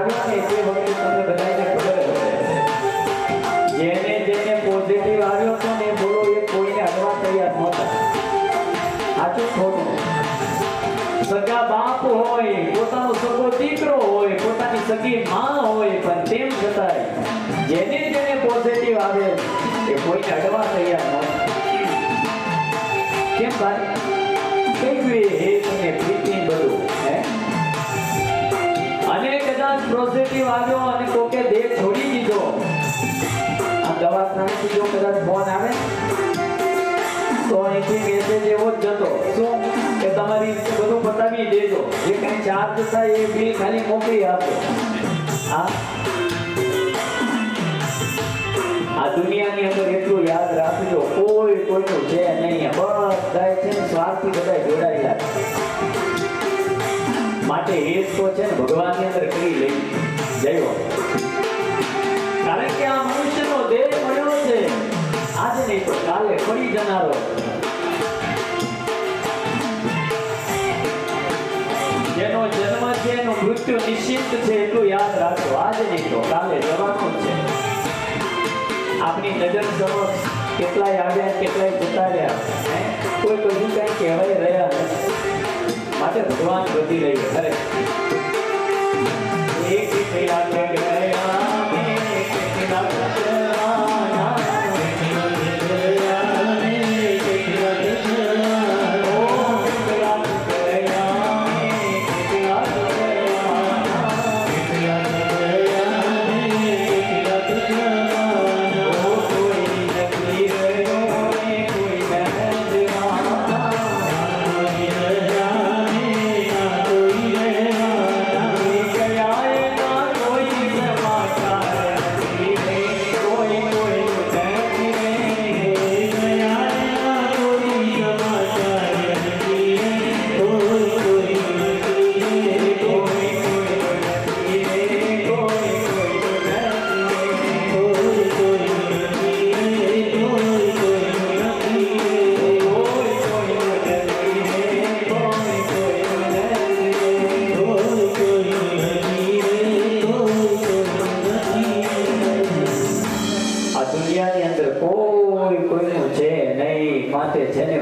આવ્યો ને તે વખતે તમને બધાને ખબર હશે જેને જેને પોઝિટિવ આવ્યો હતો ને બોલો એ કોઈને અડવા તૈયાર નહોતા. સાચું ખોટું? સગા બાપ હોય, પોતાનો સગો દીકરો હોય, પોતાની સગી માં હોય, પણ તેમ છતાંય જેને જેને પોઝિટિવ આવે એ કોઈને અડવા તૈયાર નહોતા. કેમ ભાઈ? કઈ હે તમને પ્રીતિ બધું હે? અને કદાચ પોઝિટિવ આવ્યો અને કોકે દેહ છોડી દીધો, આ દવાખાનેથી જો કદાચ ફોન આવે તો અહીંથી મેસેજ એવો જ જતો શું કે તમારી બધું બતાવી દેજો, જે કઈ ચાર્જ થાય એ બિલ ખાલી મોકલી આપો. આ દુનિયાની અંદર એટલું યાદ રાખજો, કોઈ કોઈનું છે નહીં, બધા છે ને સ્વાર્થથી બધા જોડાયેલા છે. માટે હેત તો છે ને ભગવાનની અંદર કરી લઈ જયો, કારણ કે આ મનુષ્યનો દેહ મળ્યો છે આજે નહીં તો કાલે પડી જનારો. જેનો જન્મ છે એનું મૃત્યુ નિશ્ચિત છે એટલું યાદ રાખજો, આજે નહીં તો કાલે જવાનું જ છે. આપણી નજર સમક્ષ કેટલાય આવ્યા કેટલાય જતા રહ્યા, કોઈ કશું કઈ કહેવાય રહ્યા નથી. માટે ભગવાન બધી રહી ખરે એક ગયા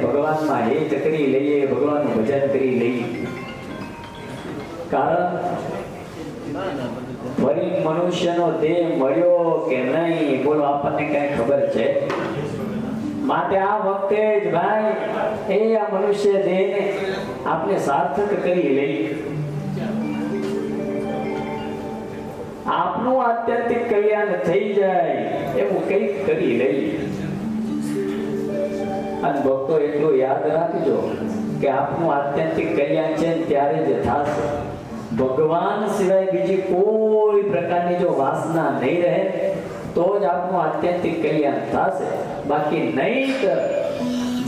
ભગવાનમાં હિત કરી લઈએ, ભગવાનનું ભજન કરી લઈએ. કારણ ફરી મનુષ્યનો દેહ મળ્યો કે નહીં બોલો આપણને કઈ ખબર છે? માટે આ વખતે જ ભાઈ એ આ મનુષ્ય દેહને આપણે સાર્થક કરી લઈએ. આપનું આત્યંતિક કલ્યાણ થઈ જાય એવું કંઈક કરી લઈએ. અને ભક્તો એટલું યાદ રાખજો કે આપનું આત્યંતિક કલ્યાણ છે ત્યારે જ થશે. ભગવાન સિવાય બીજી કોઈ પ્રકારની જો વાસના નહીં રહે તો જ આપનું આત્યંતિક કલ્યાણ થશે. બાકી નહીં તો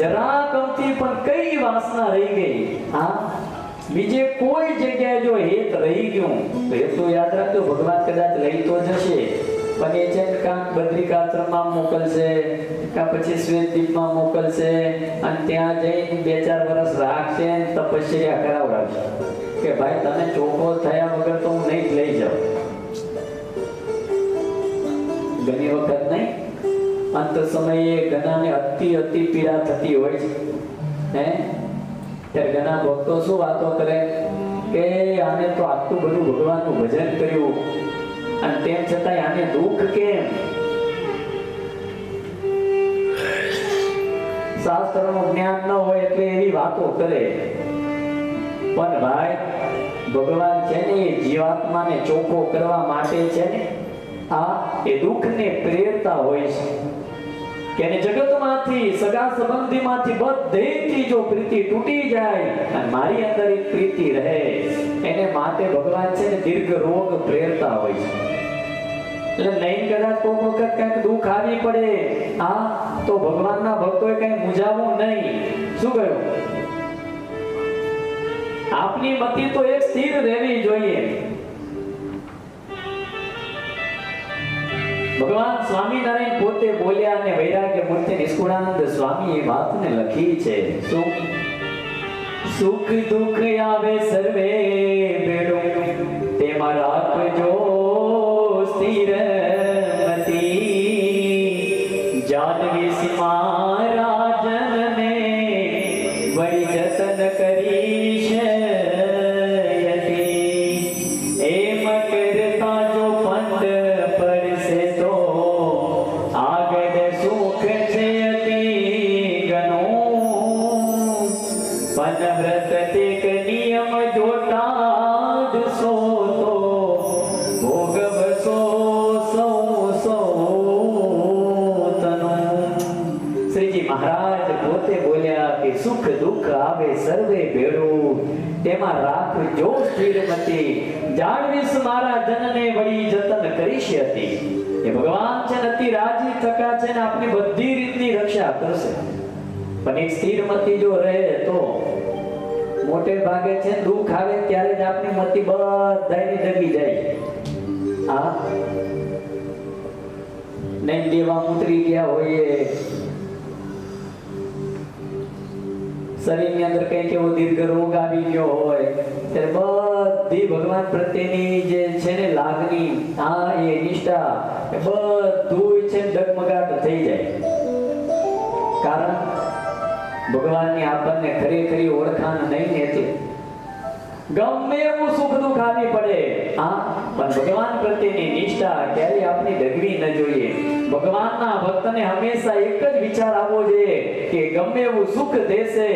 જરા કમથી પણ કઈ વાસના રહી ગઈ, બીજે કોઈ જગ્યાએ જો હેત રહી ગયું તો એટલું યાદ રાખજો ભગવાન કદાચ લઈ તો જશે, પણ એ છે કાંક બદ્રિકાશ્રમમાં મોકલશે, કાં પછી શ્વેતદ્વીપમાં મોકલશે અને ત્યાં જઈને 2-4 વર્ષ રાખશે, તપશ્ચર્યા કરાવડાવશે કે ભાઈ તમે ચોખ્ખો થયા વગર તો હું નહીં જ લઈ જાઉં. ઘણી વખત નહીં અંત સમયે ઘણાને અતિ પીડા થતી હોય છે ત્યારે ઘણા ભક્તો શું વાતો કરે કે આને તો આટલું બધું ભગવાનનું ભજન કર્યું અને તેમ છતાંય આને દુઃખ કેમ? શાસ્ત્રનું જ્ઞાન ન હોય એટલે એવી વાતો કરે. પણ ભાઈ ભગવાન છે ને એ જીવાત્માને ચોખ્ખો કરવા માટે છે ને એ દુઃખને પ્રેરતા હોય છે કે એને જગતમાંથી સગા સંબંધીમાંથી બધેથી જો પ્રીતિ તૂટી જાય અને મારી અંદર એક પ્રીતિ રહે એને માટે ભગવાન છે ને દીર્ઘ રોગ પ્રેરતા હોય છે. એટલે નહીં કદાચ કોઈ વખત કંઈક દુઃખ આવી પડે તો ભગવાનના ભક્તોએ કંઈ મૂંઝાવું નહીં. શું કહ્યું? આપની મતિ તો એક સ્થિર રહેવી જોઈએ. ભગવાન સ્વામિનારાયણ પોતે બોલ્યા અને વૈરાગ્ય મૂર્તિ નિષ્કુળાનંદ સ્વામી એ વાતને લખી છે. શું? સુખ દુઃખ આવે સર્વે ભેળું તેમ તેમાં રાખજો સ્થિર મતી જાનવી મારા જનને વળી જતન કરીશ એમ કરતા જો પંડ પરસે તો આગળ સુખ છે અતિ ઘણું પણ વ્રત ટેક નિયમ જોતા સો તો ભોગવશો સૌ તનું. શ્રીજી મહારાજ પોતે બોલ્યા કે સુખ દુઃખ આવે સર્વે ભેળું તેમાં રાખજો સ્થિરમતી જાળવીશ મારા જનને વળી જતન કરીશ હતી. એ ભગવાન છે અતિ રાજી થકા છે ને આપની બધી રીતની રક્ષા કરશે. પણ એક સ્થિરમતી જો રહે તો મોટે ભાગે છે દુઃખ આવે ત્યારે જ આપની મતિ બધાની દબી જાય. આ નહીં દેવા ઉતરી ગયા હોઈએ, શરીરની અંદર કઈક એવો દીર્ઘ રોગ આવી ગયો હોય ત્યારે બધી ભગવાન પ્રત્યેની જે છે ને લાગણી, એ નિષ્ઠા એ બધું છે ડગમગાટ થઈ જાય. કારણ ભગવાનની આપણને ખરેખરી ઓળખાણ નહીં ને એટલે ગમે એવું સુખ દુઃખ આવી પડે, પણ ભગવાન પ્રત્યેની નિષ્ઠા ક્યારે આપની ડગવી ન જોઈએ. ભગવાનના ભક્તને હંમેશા એક જ વિચાર આવવો જોઈએ કે ગમે એવું સુખ દેશે,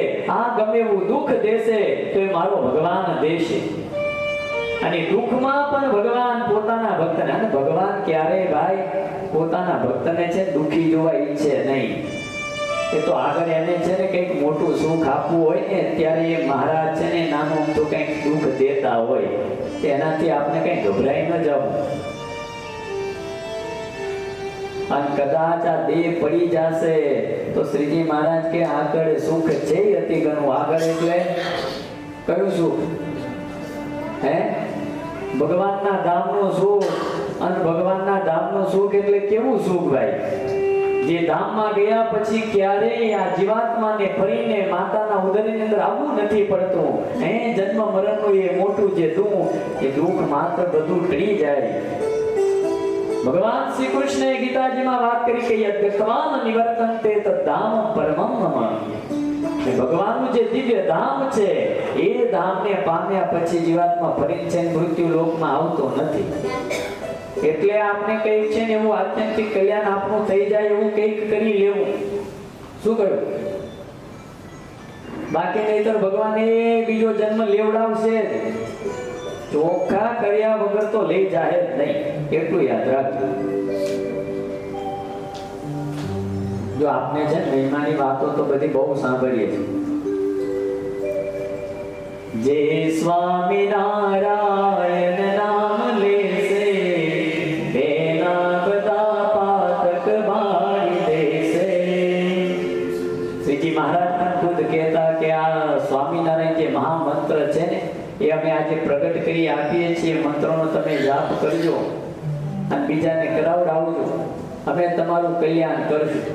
ગમે એવું દુઃખ દેશે તો એ મારો ભગવાન દેશે. અને દુઃખમાં પણ ભગવાન પોતાના ભક્તને, અને ભગવાન ક્યારે ભાઈ પોતાના ભક્તને છે દુઃખી જોવા ઈચ્છે નહીં. એ તો આગળ એને છે ને કંઈક મોટું સુખ આપવું હોય ને ત્યારે એ મહારાજ છે ને નાનું તો કંઈક દુઃખ દેતા હોય, એનાથી આપણે કંઈ ગભરાઈ ન જવું. અને કદાચ આ દેહ પડી જશે તો શ્રીજી મહારાજ કે આગળ સુખ છે અતિ ઘણું. આગળ એટલે કયું સુખ? ભગવાનના ધામનું સુખ. અને ભગવાનના ધામનું સુખ એટલે કેવું સુખ ભાઈ? જે ધામમાં ગયા પછી ક્યારેય આ જીવાત્માને ફરીને માતાના ઉદરની અંદર આવવું નથી પડતું. જન્મ મરણનું એ મોટું જે દુઃખ, એ દુઃખ માત્ર બધું ટળી જાય. ભગવાન શ્રી કૃષ્ણએ ગીતાજીમાં વાત કરી કે યદ્ગત્વાન નિવર્તન્તે તદ્ધામ પરમં મમ. ભગવાનનું જે દિવ્ય ધામ છે એ ધામને પામ્યા પછી જીવાત્મા ફરીને છે મૃત્યુ લોકમાં આવતો નથી. એટલે આપણે કઈક છે ને એવું આત્યંતિક કલ્યાણ આપણું થઈ જાય એવું કઈક કરી લેવું. શું કહ્યું? બાકી નહીતર ભગવાન એ બીજો જન્મ લેવડાવશે. ચોખ્ખા કર્યા વગર તો લઈ જાય જ નહીં, એટલું યાદ રાખજો. જો આપને છે મહિમાની વાતો તો બધી બહુ સાંભળીએ છીએ. જે સ્વામી નારાયણ નામ લેશે તેના બધા પાતક બાળી દેશે. શ્રીજી મહારાજ પણ ખુદ કહેતા કે આ સ્વામિનારાયણ જે મહામંત્ર છે ને એ અમે આજે પ્રગટ કરી આપીએ છીએ. મંત્રોનો તમે જાપ કરજો અને બીજાને કરાવડાવજો, અમે તમારું કલ્યાણ કરશું.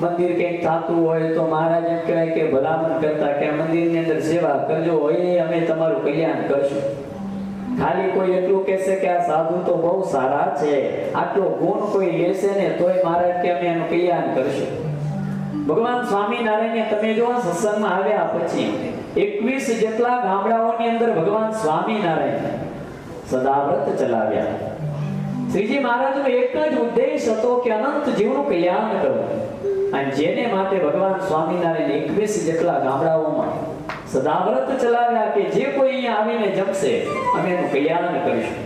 મંદિર કંઈક થતું હોય તો મહારાજ એમ કહેવાય કે ભલામણ કરતા કે આ મંદિરની અંદર સેવા કરજો, એ અમે તમારું કલ્યાણ કરશું. ખાલી કોઈ એટલું કહેશે કે આ સાધુ તો બહુ સારા છે, આટલો ગુણ કોઈ લેશે ને તોય મહારાજ કે અમે એનું કલ્યાણ કરશું. ભગવાન સ્વામિનારાયણ તમે જો સત્સંગમાં આવ્યા પછી 21 જેટલા ગામડાઓની અંદર ભગવાન સ્વામિનારાયણ સદાવ્રત ચલાવ્યા. શ્રીજી મહારાજનો એક જ ઉદ્દેશ હતો કે અનંત જીવનું કલ્યાણ કરવું. અને જેને માટે ભગવાન સ્વામિનારાયણ 21 જેટલા ગામડાઓમાં સદાવ્રત ચલાવ્યા કે જે કોઈ અહીંયા આવીને જમશે અમે એનું કલ્યાણ કરીશું.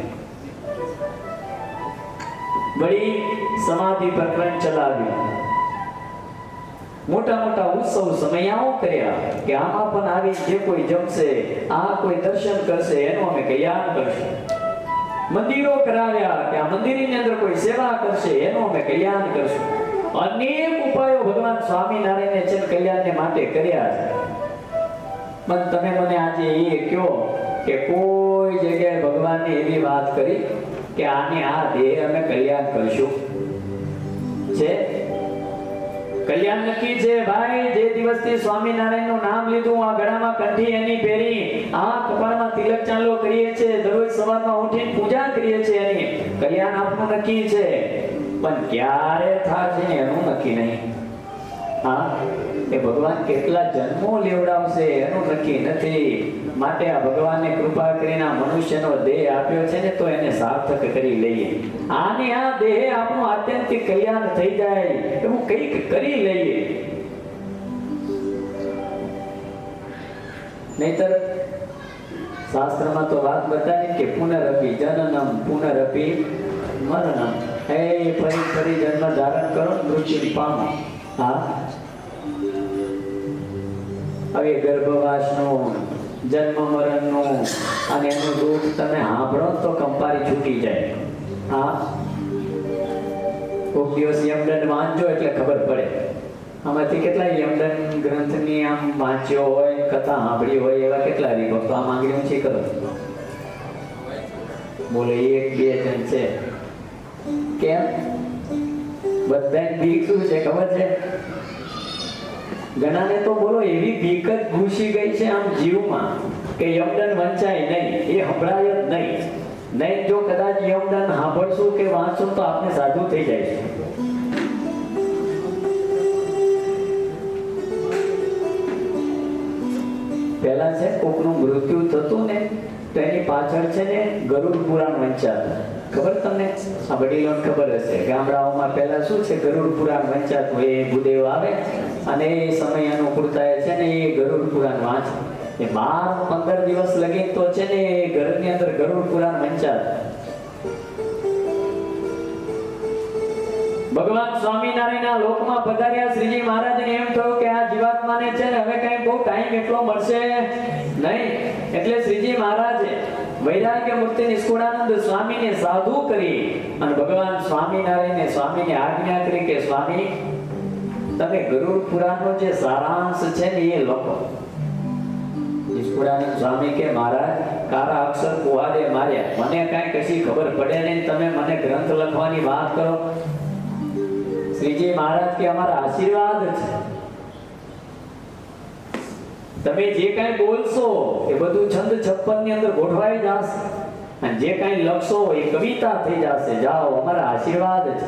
વળી સમાધિ પ્રકરણ ચલાવ્યું, મોટા મોટા ઉત્સવ સમયાઓ કર્યા કે આમાં પણ આવી જે કોઈ જમશે, આ કોઈ દર્શન કરશે એનું અમે કલ્યાણ કરશું. મંદિરો કરાવ્યા કે આ મંદિરની અંદર કોઈ સેવા કરશે એનું અમે કલ્યાણ કરશું. અનેક ઉપાયો ભગવાન સ્વામિનારાયણે છે કલ્યાણને માટે કર્યા છે. પણ તમે મને આજે એ કહો કે કોઈ જગ્યાએ ભગવાનને એવી વાત કરી કે આને આ દેહ અમે કલ્યાણ કરશું છે? કલ્યાણ નક્કી છે ભાઈ. જે દિવસથી સ્વામિનારાયણનું નામ લીધું, આ ગળામાં કંઠી એની પહેરી, આ કપાળમાં તિલક ચાંદલો કરીએ છે, દરરોજ સવારમાં ઉઠીને પૂજા કરીએ છે, એની કલ્યાણ આપનું નક્કી છે. પણ ક્યારે થશે એનું નક્કી નહીં. હા, એ ભગવાન કેટલા જન્મો લેવડાવશે એનું નક્કી નથી. માટે આ ભગવાને કૃપા કરીને આ મનુષ્યનો દેહ આપ્યો છે ને, તો એને સાર્થક કરી લઈએ. આને આ દેહ આપણું આત્યંતિક કલ્યાણ થઈ જાય એવું કંઈક કરી લઈએ. નહીતર શાસ્ત્રમાં તો વાત બતાવી કે પુનરપી જનનમ પુનરપી મરણમ. એ ફરી ફરી જન્મ ધારણ કરો, મૃત્યુ પામો. હા, હવે ગર્ભવાસનું, જન્મ મરણનું અને એનું દુઃખ તમે સાંભળો તો કંપારી છૂટી જાય. હા, કોઈક દિવસ યમદંડ વાંચજો એટલે ખબર પડે. આમાંથી કેટલા યમદંડ ગ્રંથની આમ વાંચ્યો હોય, કથા સાંભળી હોય, એવા કેટલા હરિભક્તો આ માંગણી ઊંચી કરો બોલે 1-2 જણ છે. કેમ? બધાને બીક શું છે ખબર છે? ઘણાને તો બોલો એવી બીક જ ઘૂસી ગઈ છે આમ જીવમાં કે યમદંડ વંચાય નહીં, એ સંભળાય જ નહીં. નહીં જો કદાચ યમદંડ સાંભળશું કે વાંચશું તો આપણે સાધુ થઈ જાય છે. પહેલા છે કોકનું મૃત્યુ થતું ને તો એની પાછળ છે ને ગરુડ પુરાણ વંચાતું. ખબર તમને? આ વડીલોને ખબર હશે. ગામડાઓમાં પહેલા શું છે, ગરુડ પુરાણ વંચાતું. એ ભૂદેવ આવે અને એ સમય અનુકૂળતા છે ને એ ગરુડ પુરાણ વાંચે. એ 12-15 દિવસ લગી તો છે ને એ ઘરની અંદર ગરુડ પુરાણ વંચાતું. ભગવાન સ્વામિનારાયણના લોકમાં પધાર્યા. શ્રીજી મહારાજને એમ થયું કે આ જીવાત્માને છે ને હવે કઈ બહુ ટાઈમ એટલો મળશે નહીં. એટલે શ્રીજી મહારાજે વૈરાગ્ય મૂર્તિ નિષ્કુળાનંદ સ્વામીને સાધુ કરી અને ભગવાન સ્વામિનારાયણને સ્વામીને આજ્ઞા કરી કે સ્વામી, તમે ગરુડ પુરાણનો જે સારાંશ છે ને એ લખો. નિષ્કુળાનંદ સ્વામી કે મહારાજ, કારા અક્ષર કુવાદે માર્યા, મને કાંઈ કશી ખબર પડે નહીં, તમે મને ગ્રંથ લખવાની વાત કરો. શ્રીજી મહારાજ કે અમારા આશીર્વાદ છે, તમે જે કાંઈ બોલશો એ બધું છંદ 56 ની અંદર ગોઠવાઈ જશે અને જે કાંઈ લખશો એ કવિતા થઈ જશે. જાઓ, અમારા આશીર્વાદ છે.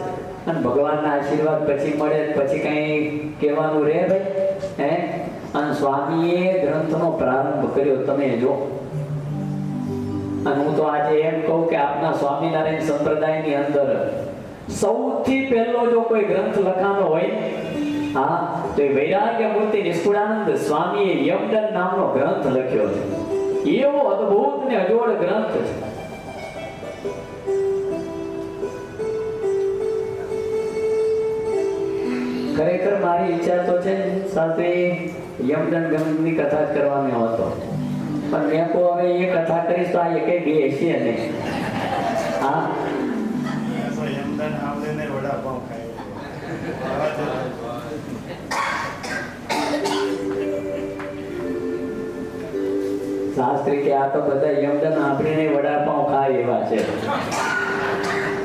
અને ભગવાનના આશીર્વાદ પછી મળે પછી કાંઈ કહેવાનું રહે ભાઈ? હે? અને સ્વામીએ ગ્રંથનો પ્રારંભ કર્યો. તમે જો, અને હું તો આજે એમ કહું કે આપના સ્વામિનારાયણ સંપ્રદાયની અંદર સૌથી પહેલો જો કોઈ ગ્રંથ લખાનો હોય, હા, તો એ વૈરાગ્ય મૂર્તિ નિષ્કુળાનંદ સ્વામીએ યમદંડ નામનો ગ્રંથ લખ્યો છે. એવો અદ્ભુત ને અજોડ ગ્રંથ છે. ખરેખર મારી ઈચ્છા તો છે સાથે યમદંડ ગ્રંથની કથા કરવાનો હતો, પણ મેં કહું હવે એ કથા કરીશ તો આ એકે બેસી નહીં. હા, શાસ્ત્રી કે આ તો બધા યમદંડ આપણીને વડાપાઉં ખાય એવા છે,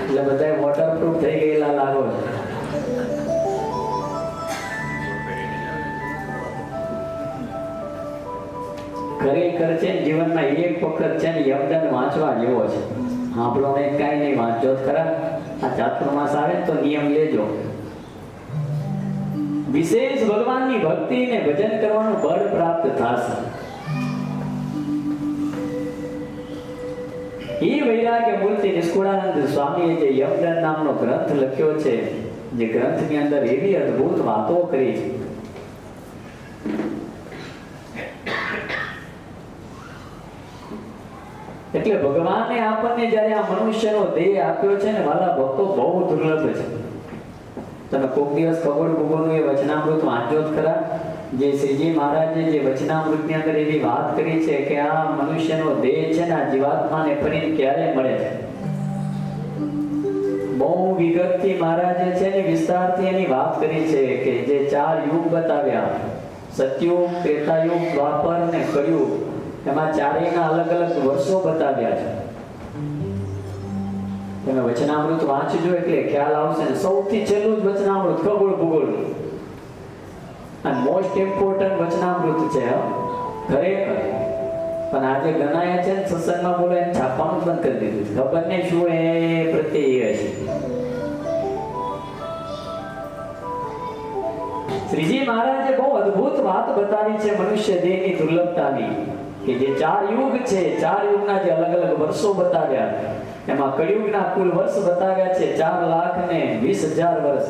એટલે બધા વોટરપ્રૂફ થઈ ગયેલા લાગો છે. ખરેખર છે જીવનમાં એક વખત છે ને યમદંડ વાંચવા જેવો છે. આપણો ને કાંઈ નહીં, વાંચો જ ખરા. આ ચાતુર્માસ આવે તો નિયમ લેજો. વિશેષ ભગવાનની ભક્તિ ને ભજન કરવાનું બળ પ્રાપ્ત થશે. એ વૈરાગ્ય મૂર્તિ નિષ્કુળાનંદ સ્વામીએ જે યમદંડ નામનો ગ્રંથ લખ્યો છે, જે ગ્રંથની અંદર એવી અદ્ભુત વાતો કરી છે. એટલે ભગવાને આપણને જ્યારે આ મનુષ્યનો દેહ આપ્યો છે ને વાલા ભક્તો, બહુ દુર્લભ છે. તમે કોક દિવસ ખગોળ ભૂગોળનું એ વચનામૃત વાંચો જ ખરા. જે શ્રીજી મહારાજે જે વચનામૃતની અંદર એવી વાત કરી છે કે આ મનુષ્યનો દેહ છે ને આ જીવાત્માને ફરીને ક્યારે મળે છે. બહુ વિગતથી મહારાજે છે ને વિસ્તારથી એની વાત કરી છે કે જે 4 યુગ બતાવ્યા, સતયુગ, ત્રેતાયુગ, દ્વાપર ને કળિયુગ, એમાં ચારેયના અલગ અલગ વર્ષો બતાવ્યા છે. તમે વચનામૃત વાંચજો એટલે ખ્યાલ આવશે. ને સૌથી છેલ્લું જ વચનામૃત ખગોળ ભૂગોળ, અને મોસ્ટ ઇમ્પોર્ટન્ટ વચનામૃત છે હો. ખરેખર. પણ આજે ગણાય છે ને સત્સંગમાં બોલે એને છાપવાનું બંધ કરી દીધું છે. ખબર નહીં શું એ પ્રત્યે હશે. શ્રીજી મહારાજે બહુ અદ્ભુત વાત બતાવી છે મનુષ્ય દેહની દુર્લભતાની, કે જે 4 યુગ છે, 4 યુગના જે અલગ અલગ વર્ષો બતાવ્યા, એમાં કળિયુગના કુલ વર્ષ બતાવ્યા છે 4,20,000 વર્ષ.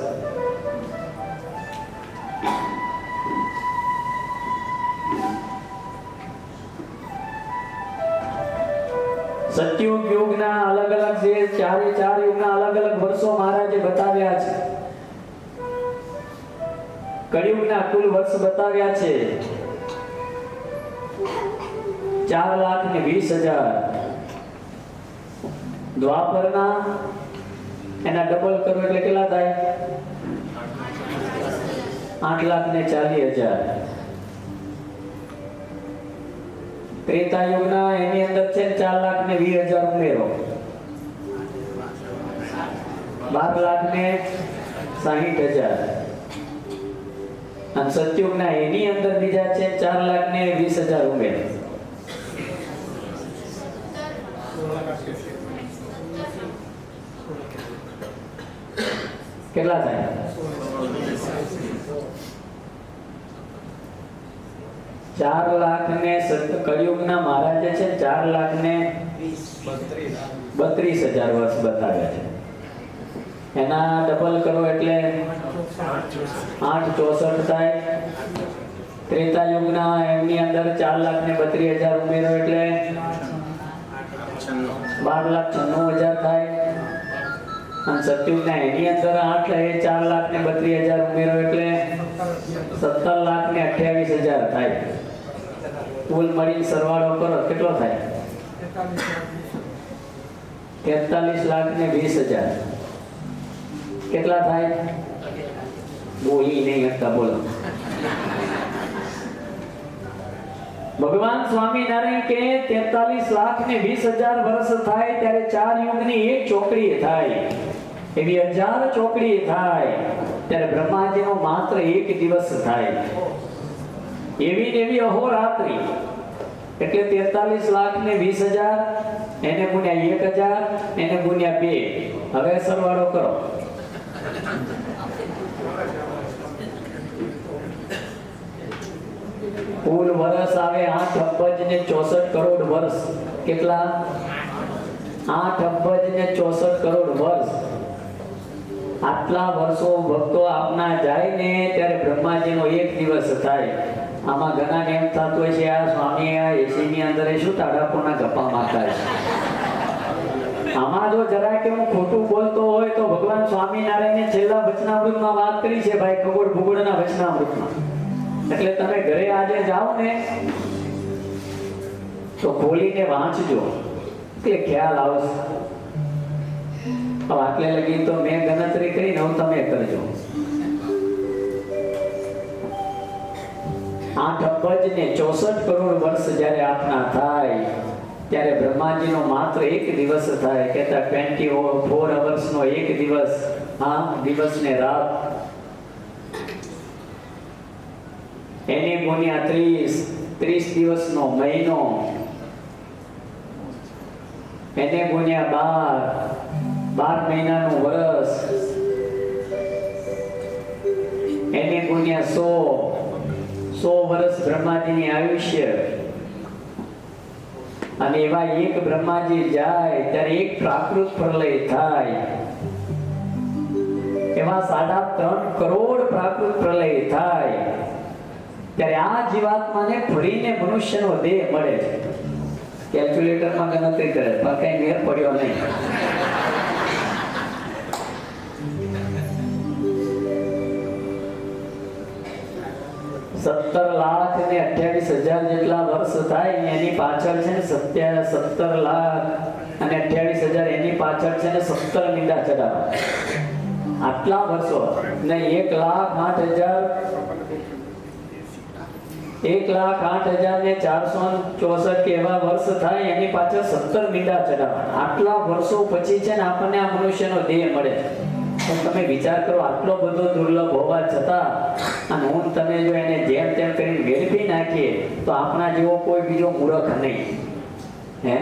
સતયુગ યુગના અલગ અલગ જે 4 યુગના અલગ અલગ વર્ષો મહારાજે બતાવ્યા છે. કળિયુગના કુલ વર્ષ બતાવ્યા છે 4,20,000. દ્વાપરના એના ડબલ કરો એટલે કેટલા થાય? 8,40,000. ત્રેતા યુગના એની અંદર છે 4,20,000 ઉમેરો, 12,60,000. અને સતયુગના એની અંદર બીજા છે 4,20,000 ઉમેરો. કેટલા થાય? 4,00,000 કળિયુગના મહારાજે છે 4,32,000 વર્ષ બતાવ્યા છે. એના ડબલ કરો એટલે 8,64 થાય. ત્રેતા યુગના એમની અંદર 4,32,000 ઉમેરો એટલે 12,96,000 થાય. અને સતયુગના એની અંદર 4,32,000 ઉમેરો એટલે 17,28,000 થાય. કુલ મળીને સરવાળો કરો કેટલો થાય? 43,20,000. કેટલા થાય? બોલી નહીં હતા, બોલો. ભગવાન સ્વામિનારાયણ કે 43,20,000 વર્ષ થાય ત્યારે 4 યુગની એક ચોકડી થાય, એવી 1000 ચોકડી થાય ત્યારે બ્રહ્માજીનો માત્ર એક દિવસ થાય. એવી ને એવી અહોરાત્રી એટલે 43,20,000 એને ગુણ્યા 1,000 એને ગુણ્યા 2. હવે સરવાળો કરો. કુલ વર્ષ આવે 8,64 વર્ષ. કેટલા? 8,64 વર્ષ. આટલા વર્ષો ભક્તો આપના જાય ને ત્યારે બ્રહ્માજીનો એક દિવસ થાય. આમાં ઘણા એમ થતું હોય છે આ સ્વામી આ એસી ની અંદર શું તાડાપોના ગપ્પા મારતા છે. આમાં જો જરા કે હું ખોટું બોલતો હોય તો ભગવાન સ્વામિનારાયણે છેલ્લા વચનામૃતમાં વાત કરી છે ભાઈ, ખગોળ ભૂગોળના વચનામૃતમાં. એટલે તમે ઘરે આજે જાઓ ને તો ખોલીને વાંચજો એટલે ખ્યાલ આવશે. આટલે લગી તો મેં ગણતરી કરી ને તમે કરજો. 8,64 વર્ષ જ્યારે આપના થાય ત્યારે બ્રહ્માજીનો માત્ર એક દિવસ થાય. કહેતા 24 અવર્સનો એક દિવસ. હા, દિવસ ને રાત. એને ગુણ્યા 30 દિવસનો મહિનો, એને ગુણ્યા 12 મહિનાનું વર્ષ, એને ગુણ્યા 100 વર્ષ બ્રહ્માજીની આયુષ્ય. અને એવા એક બ્રહ્માજી જાય ત્યારે એક પ્રાકૃત પ્રલય થાય. એવા 3.5 કરોડ પ્રાકૃત પ્રલય થાય ત્યારે આ જીવાત્માને ફરીને મનુષ્યનો દેહ મળે છે. કેલ્ક્યુલેટરમાં ગણતરી કરે પણ કઈ મેર પડ્યો નહીં. $17,28,000 જેટલા વર્ષ થાય એની પાછળ છે ને 17,28,000 એની પાછળ છે ને 17 મીંડા ચડાવવા. આટલા વર્ષો ને 1,08,464 એવા વર્ષ થાય એની પાછળ 17 મીંડા ચડાવવા. આટલા વર્ષો પછી છે ને આપણને આ મનુષ્યનો દેહ મળે છે. પણ તમે વિચાર કરો, આટલો બધો દુર્લભ હોવા છતાં અને હું તમે જો એને જેમ તેમ કરીને વેડફી નાખીએ તો આપણા જેવો કોઈ બીજો મૂર્ખ નહીં. હે,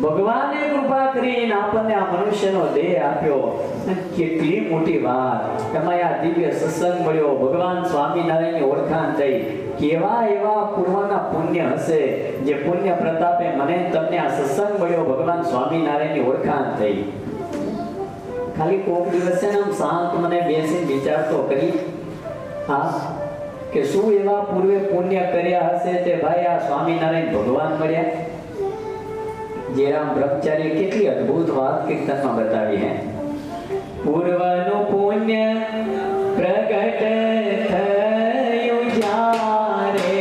ભગવાને કૃપા કરીને આપણને આ મનુષ્યનો દેહ આપ્યો. અને કેટલી મોટી વાત, એમાં આ દિવ્ય સત્સંગ મળ્યો, ભગવાન સ્વામિનારાયણની ઓળખાણ થઈ. કેવા એવા પૂર્વના પુણ્ય હશે જે પુણ્ય પ્રતાપે મને તમને આ સત્સંગ મળ્યો, ભગવાન સ્વામિનારાયણની ઓળખાણ થઈ. ખાલી કોક દિવસ છે ને આમ શાંત મને બેસીને વિચારતો કરી, હા, કે શું એવા પૂર્વે પુણ્ય કર્યા હશે તે ભાઈ આ સ્વામિનારાયણ ભગવાન મળ્યા. જેરામ બ્રહ્મચારી કેટલી અદ્ભુત વાત કીર્તનમાં બતાવી. હે, પૂર્વનું પુણ્ય પ્રગટ થયું જ્યારે,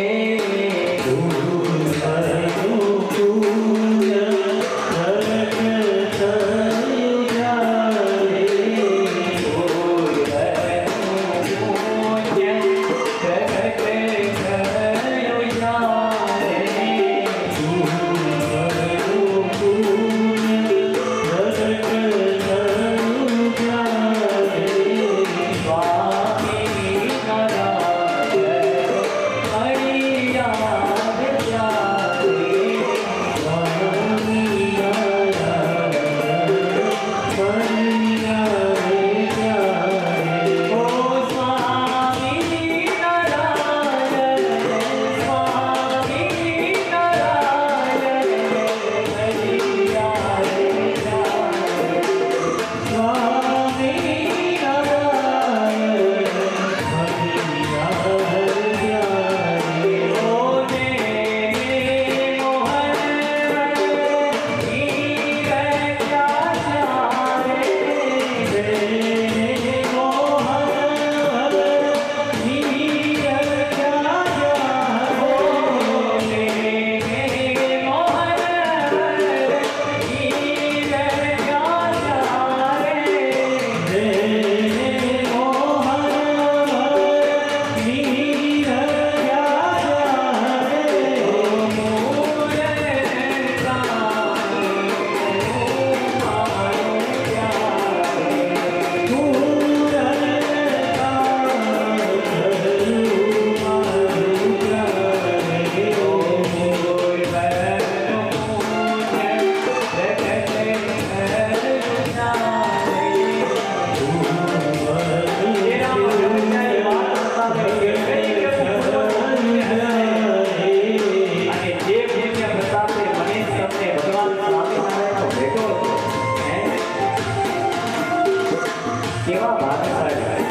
કેવા ભાગ્યશાળી.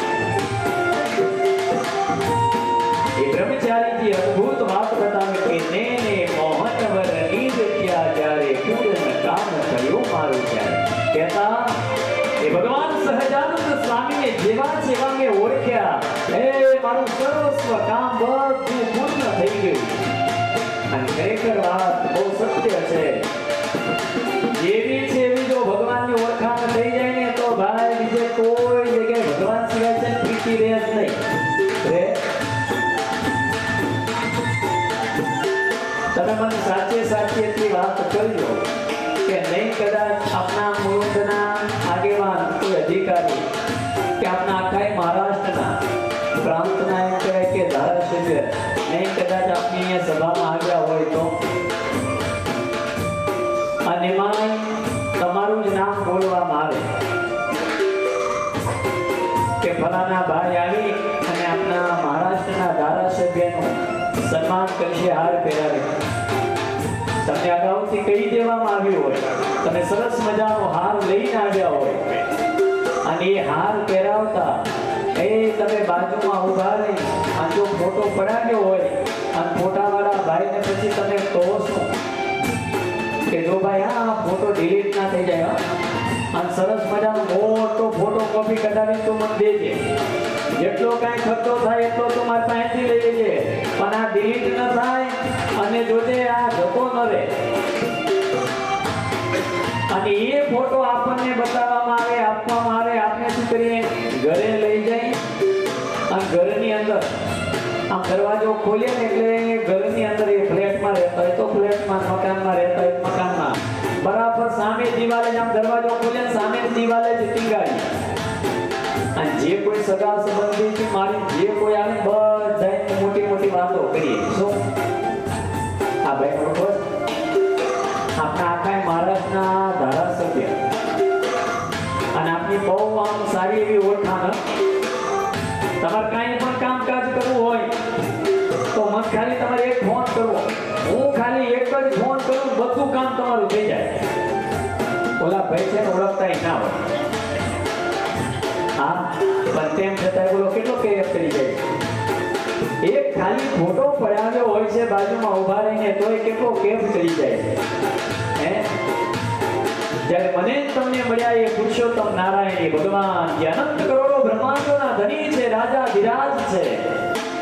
એ બ્રહ્મચારીજી અદ્ભુત વાત બતાવે કે નેને મોહનવર નીર ક્યા જ્યારે પૂર્ણ કામ થયું મારું ત્યારે. કહેતા એ ભગવાન સહજાનંદ સ્વામીને જેવા સેવા મેં ઓળખ્યા, એ મારું સર્વસ્વ કામ બધું પૂર્ણ થઈ ગયું. અને ખરેખર વાત બહુ સત્ય છે. જેવી છે એવી જો ભગવાનની ઓળખાણ થઈ જાય ને તો ભાઈ બીજે કોઈ જગ્યાએ ભગવાન સિવાય છે પ્રીતિ રહે જ નહીં. તમે મને સાચે સાચી એટલી વાત કરજો કે નહીં કદાચ આપણા મુરુડના આગેવાન કોઈ અધિકારી કે આપણા આખા મહારાષ્ટ્રના પ્રાંતના એમ કહેવાય કે ધારાસભ્ય નહીં કદાચ આપની અહીંયા સભામાં આવ્યા હોય તો, અને એમાં તમારું જ નામ બોલવામાં આવે કે ફલાના ભાઈ આવી અને આપણા મહારાષ્ટ્રના ધારાસભ્યનું સન્માન કરશે, હાર પહેરાવે. તમને અગાઉથી કહી દેવામાં આવ્યું હોય, તમે સરસ મજાનો હાર લઈને આવ્યા હોય અને એ હાર પહેરાવતા એ તમે બાજુમાં ઊભા રહી અને જો ફોટો પડાવ્યો હોય અને ફોટાવાળા ભાઈને પછી તમે કહો છો કે જો ભાઈ આ ફોટો ડિલીટ ના થઈ જાય અને સરસ મજાનો મોટો ફોટો કોપી કઢાવી તો મને દેજે, જેટલો કાંઈ ખર્ચો થાય એટલો તો મારી પાસેથી લઈ લેજે, પણ આ ડિલીટ ન થાય અને જોજે આ જતો ન રહે. અને એ ફોટો આપણને બતાવવામાં આવે, આપવામાં આવે, આપણે શું કરીએ ઘરે લઈ જઈ અને ઘરની અંદર આમ દરવાજો ખોલીએ ને એટલે ઘરની અંદર એ ફ્લેટમાં રહેતા હોય તો ફ્લેટમાં, મકાનમાં રહેતા હોય મકાનમાં, બરાબર સામે દિવાલે આમ દરવાજો ખોલે સામે દિવાલે જ ટીંગાડી અને જે કોઈ સગા સંબંધી મારી જે કોઈ આવે બધા મોટી મોટી વાતો કરીએ શું આ ભાઈ બરોબર આપણા આખા મહારાજના ધારાસભ્ય અને આપની બહુ આમ સારી એવી ઓળખાણ તમારે કાંઈ પણ કામકાજ કરવું હોય તો મને ખાલી તમારે એક ફોન કરવો હું ખાલી એક જ ફોન કરું બધું કામ તમારું થઈ જાય ઓલા ભાઈ છે ને ઓળખતા ના હોય હા પણ તેમ છતાં બોલો કેટલો કેર કરી જાય એક ખાલી ફોટો પડાવ્યો હોય છે બાજુમાં ઊભા રહીને તોય કેટલો કેફ કરી જાય હે જ્યારે મને તમને મળ્યા એ પુરુષોત્તમ નારાયણ એ ભગવાન જે અનંત કરોડો બ્રહ્માંડોના ધણી છે રાજા ધીરાજ છે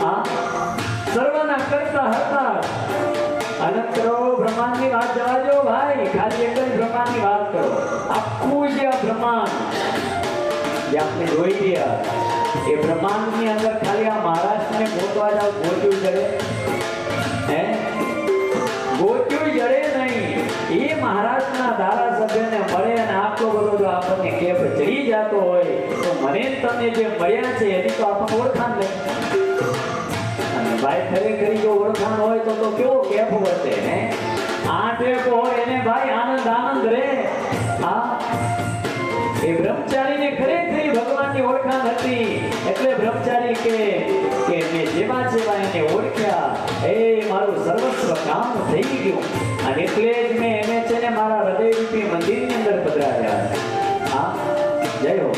હા સર્વના કરતા હતા અનંત કરોડો બ્રહ્માંડની વાત જવા દો ભાઈ ખાલી એક જ બ્રહ્માંડની વાત કરો આખું જે આ બ્રહ્માંડ જે આપણે જોઈ રહ્યા એ બ્રહ્માંડની અંદર ખાલી આ મહારાષ્ટ્રને ગોતવા જાવ ગોત્યું જડે હે ગોત્યું જડે નહીં એ મહારાષ્ટ્રના ધારાસભ્યને મળે અને આટલો બધો જો આપણને કેફ ચડી જતો હોય તો મને તમને જે મળ્યા છે એની તો આપણને ઓળખાણ નહીં અને ભાઈ ખરેખર જો ઓળખાણ હોય તો કેવો કેફ વર્તે હે આ ટેપ હોય એને ભાઈ આનંદ આનંદ રે હા એ બ્રહ્મચારીને ખરેખર ભગવાનની ઓળખાણ હતી એટલે બ્રહ્મચારી કે મેં જેવા જેવા એને ઓળખ્યા એ મારું સર્વસ્વ કામ થઈ ગયું અને એટલે જ મેં એને છે ને મારા હૃદયરૂપી મંદિરની અંદર પધરાવ્યા હા જય હો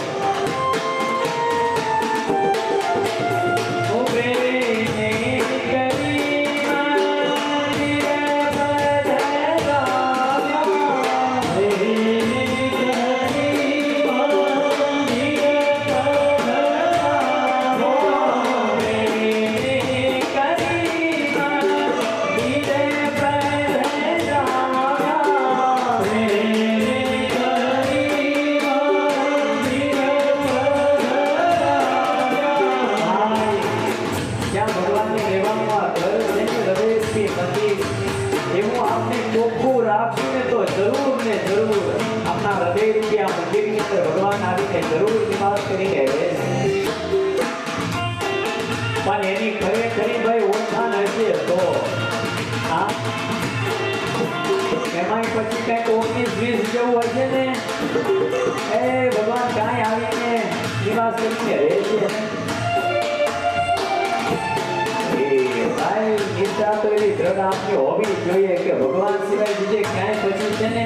ભગવાન આવીને જરૂર નિવાસ કરીને રહે પણ એની ખરેખરી ભાઈ ઓળખાણ હશે તો હા એમાંય પછી કઈક 19-20 જેવું હશે ને એ ભગવાન કાંઈ આવીને નિવાસ કરીને રહે છે ભાઈ નિષ્ઠા તો એવી દ્રઢ આપની હોવી જોઈએ કે ભગવાન સિવાય બીજે ક્યાંય પછી છે ને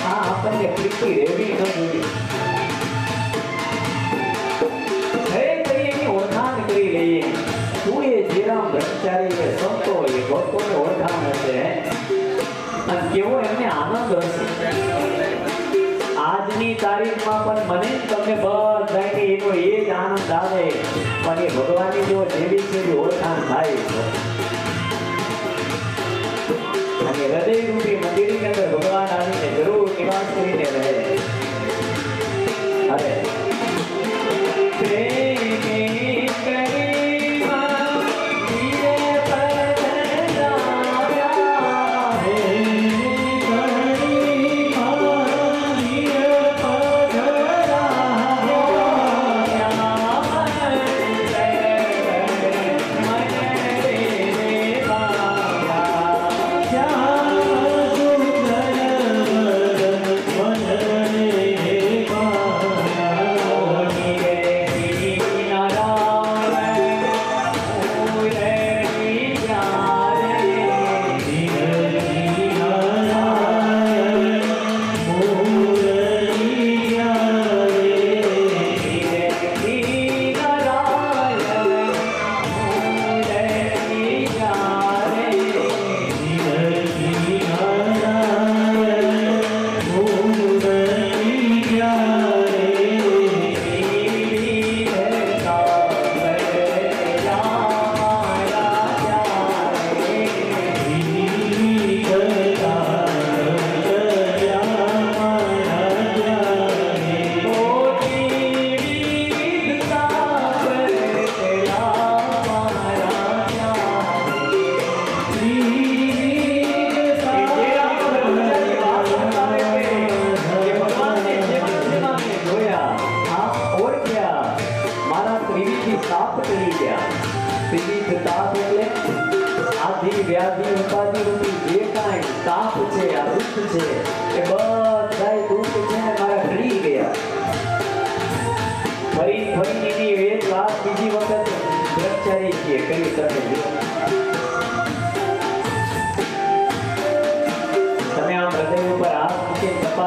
આ આપણને પ્રીતિ રહેવી ન જોઈએ એની ઓળખાણ કરી લઈએ તું એ જેરામ બ્રહ્મચારી એ સંતો એ ભક્તોને ઓળખાણ હશે અને કેવો એમને આનંદ હશે આજની તારીખમાં પણ મને તમને બધાને એનો એ જ આનંદ આવે પણ એ ભગવાનની જો જેવી છે એવી ઓળખાણ થાય છે અને હૃદયરૂપી મંદિરની અંદર ભગવાન આવીને જરૂર નિવાસ કરીને રહે અરે Yeah.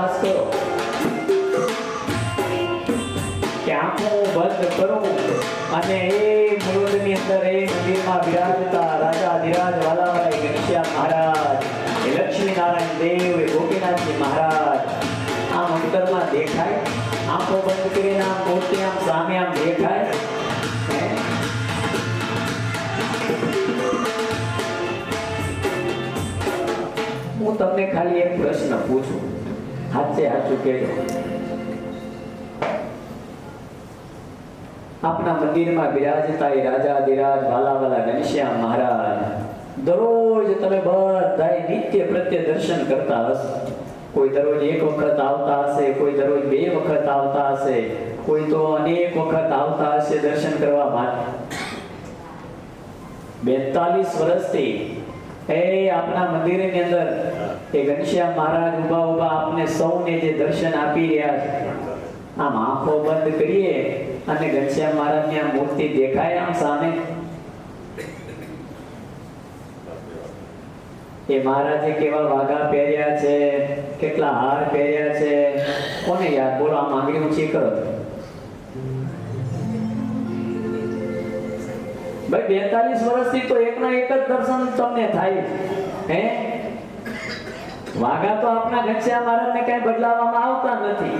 પ્રયાસ કરો કે આંખો બંધ કરો અને એ મુરુડની અંદર એ મંદિરમાં બિરાજતા રાજાધિરાજ વાલાવાલા ઘનશ્યામ મહારાજ, એ લક્ષ્મી નારાયણ દેવ, એ ગોપીનાથજી મહારાજ આમ અંતરમાં દેખાય. આંખો બંધ કરીને આમ મૂર્તિ આમ સામે આમ દેખાય. હે? હું તમને ખાલી એક પ્રશ્ન પૂછું, હાચે હાચું કહેજો. આપના મંદિરમાં બિરાજતા એ રાજાધિરાજ વાલાવાલા ઘનશ્યામ મહારાજ દરરોજ તમે બધાય નિત્ય પ્રત્યે દર્શન કરતા હશો. કોઈ દરરોજ એક વખત આવતા હશે, કોઈ દરરોજ 2 વખત આવતા હશે, કોઈ તો અનેક વખત આવતા હશે દર્શન કરવા માટે. 42 વર્ષથી એ આપણા મંદિરની અંદર એ ઘનશ્યામ મહારાજ ઊભા ઊભા આપને સૌને જે દર્શન આપી રહ્યા છે. આમ આંખો બંધ કરીએ અને ઘનશ્યામ મહારાજની આ મૂર્તિ દેખાય આમ સામે. એ મહારાજે કેવા વાઘા પહેર્યા છે, કેટલા હાર પહેર્યા છે, કોને યાદ? બોલો, આમ આંગળી ઊંચી કરો. ભાઈ 42 વર્ષથી તો એકના એક જ દર્શન તમને થાય. હે? વાઘા તો આપણા ઘનશ્યામ મહારાજને કઈ બદલાવવામાં આવતા નથી.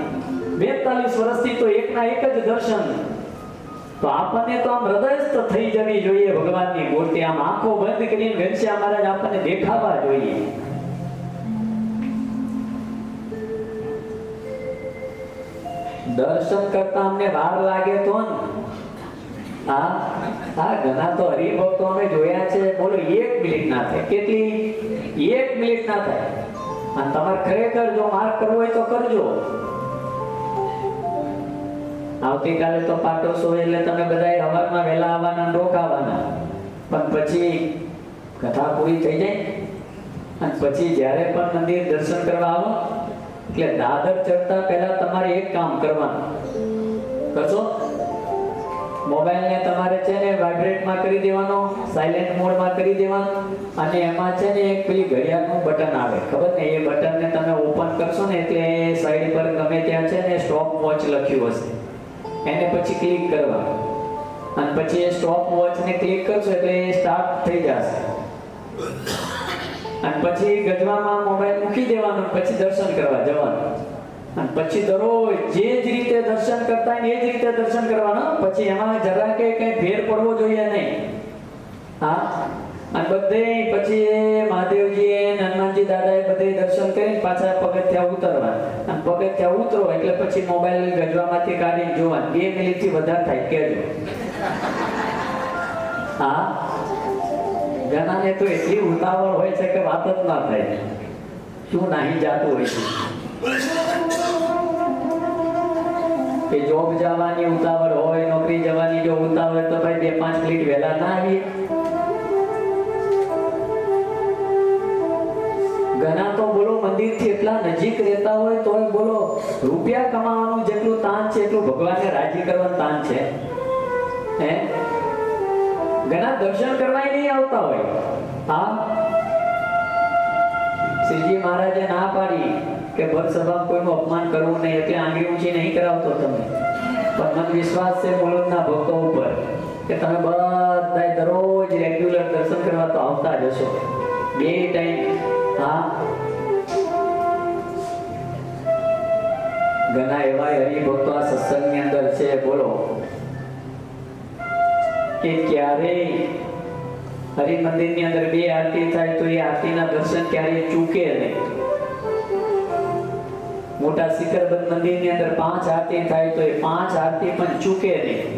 42 વર્ષથી તો એકના એક જ દર્શન. તો આપણને તો આમ હૃદયસ્થ થઈ જવી જોઈએ ભગવાનની મૂર્તિ. આમ આંખો બંધ કરીને ઘનશ્યામ મહારાજ આપણને દેખાવા જોઈએ. દર્શન કરતા અમને વાર લાગે તો ને હા ઘણા તો હરિભક્તો અમે જોયા છે, બોલો 1 મિનિટ ના થાય. કેટલી? 1 મિનિટ ના થાય. અને તમારે ખરેખર જો માર્ક કરવો હોય તો કરજો. આવતીકાલે તો પાટોત્સવ એટલે તમે બધા હવારમાં વહેલા આવવાના, રોકાવાના. પણ પછી કથા પૂરી થઈ જાય અને પછી જ્યારે પણ મંદિર દર્શન કરવા આવો એટલે દાદર ચડતા પહેલા તમારે એક કામ કરવાનું. કરશો? મોબાઈલને તમારે છે ને વાઇબ્રેટમાં કરી દેવાનો, સાયલેન્ટ મોડમાં કરી દેવાનો. અને એમાં છે ને એક પેલી ઘડિયાળનું બટન આવે, ખબર ને? એ બટનને તમે ઓપન કરશો ને એટલે સાઈડ પર ગમે ત્યાં છે ને સ્ટોપ વોચ લખ્યું હશે, એને પછી ક્લિક કરવાનું. અને પછી એ સ્ટોપ વોચને ક્લિક કરશો એટલે એ સ્ટાર્ટ થઈ જશે. અને પછી ગજવામાં મોબાઈલ મૂકી દેવાનો, પછી દર્શન કરવા જવાનું. અને પછી દરરોજ જે જ રીતે દર્શન કરતા હોય એ જ રીતે દર્શન કરવાના. પછી એમાં જરા કે કઈ ફેર પડવો જોઈએ નહીં. હા? અને બધે પછી મહાદેવજી હનુમાનજી દાદાએ બધે દર્શન કરીને પાછા પગથિયા ઉતરવા. અને પગથિયા ઉતરો એટલે પછી મોબાઈલ ગજવામાંથી કાઢીને જોવાનું. 2 મિનિટથી વધારે થાય કહેજો. હા? ઘણાને તો એટલી ઉતાવળ હોય છે કે વાત જ ના થાય. શું નાહી જાતું હોય છે કે જોબ જવાની ઉતાવળ હોય, નોકરી જવાની જો ઉતાવળ હોય તો ભાઈ 2-5 મિનિટ વહેલા ના આવીએ. ઘણા તો બોલો મંદિરથી એટલા નજીક રહેતા હોય તો બોલો રૂપિયા કમાવાનું જેટલું તાન છે એટલું ભગવાનને રાજી કરવાનું તાન છે. હે? ઘણા દર્શન કરવા નહીં આવતા હોય. હા? શ્રીજી મહારાજે ના પાડી કે ભર સભામાં કોઈનું અપમાન કરવું નહીં, એટલે આંગળી ઊંચી નહીં કરાવતો તમે. પણ મને વિશ્વાસ છે મુલુંડના ભક્તો ઉપર કે તમે બધા દરરોજ રેગ્યુલર દર્શન કરવા તો આવતા જ હશો 2 ટાઈમ. હા? ઘણા એવા હરિભક્તો આ સત્સંગની અંદર છે, બોલો કે ક્યારેય હરિ મંદિરની અંદર 2 આરતી થાય તો એ આરતીના દર્શન ક્યારેય ચૂકે નહીં. મોટા શિખરબંધ મંદિરની અંદર 5 આરતી થાય તો એ 5 આરતી પણ ચૂકે નહીં.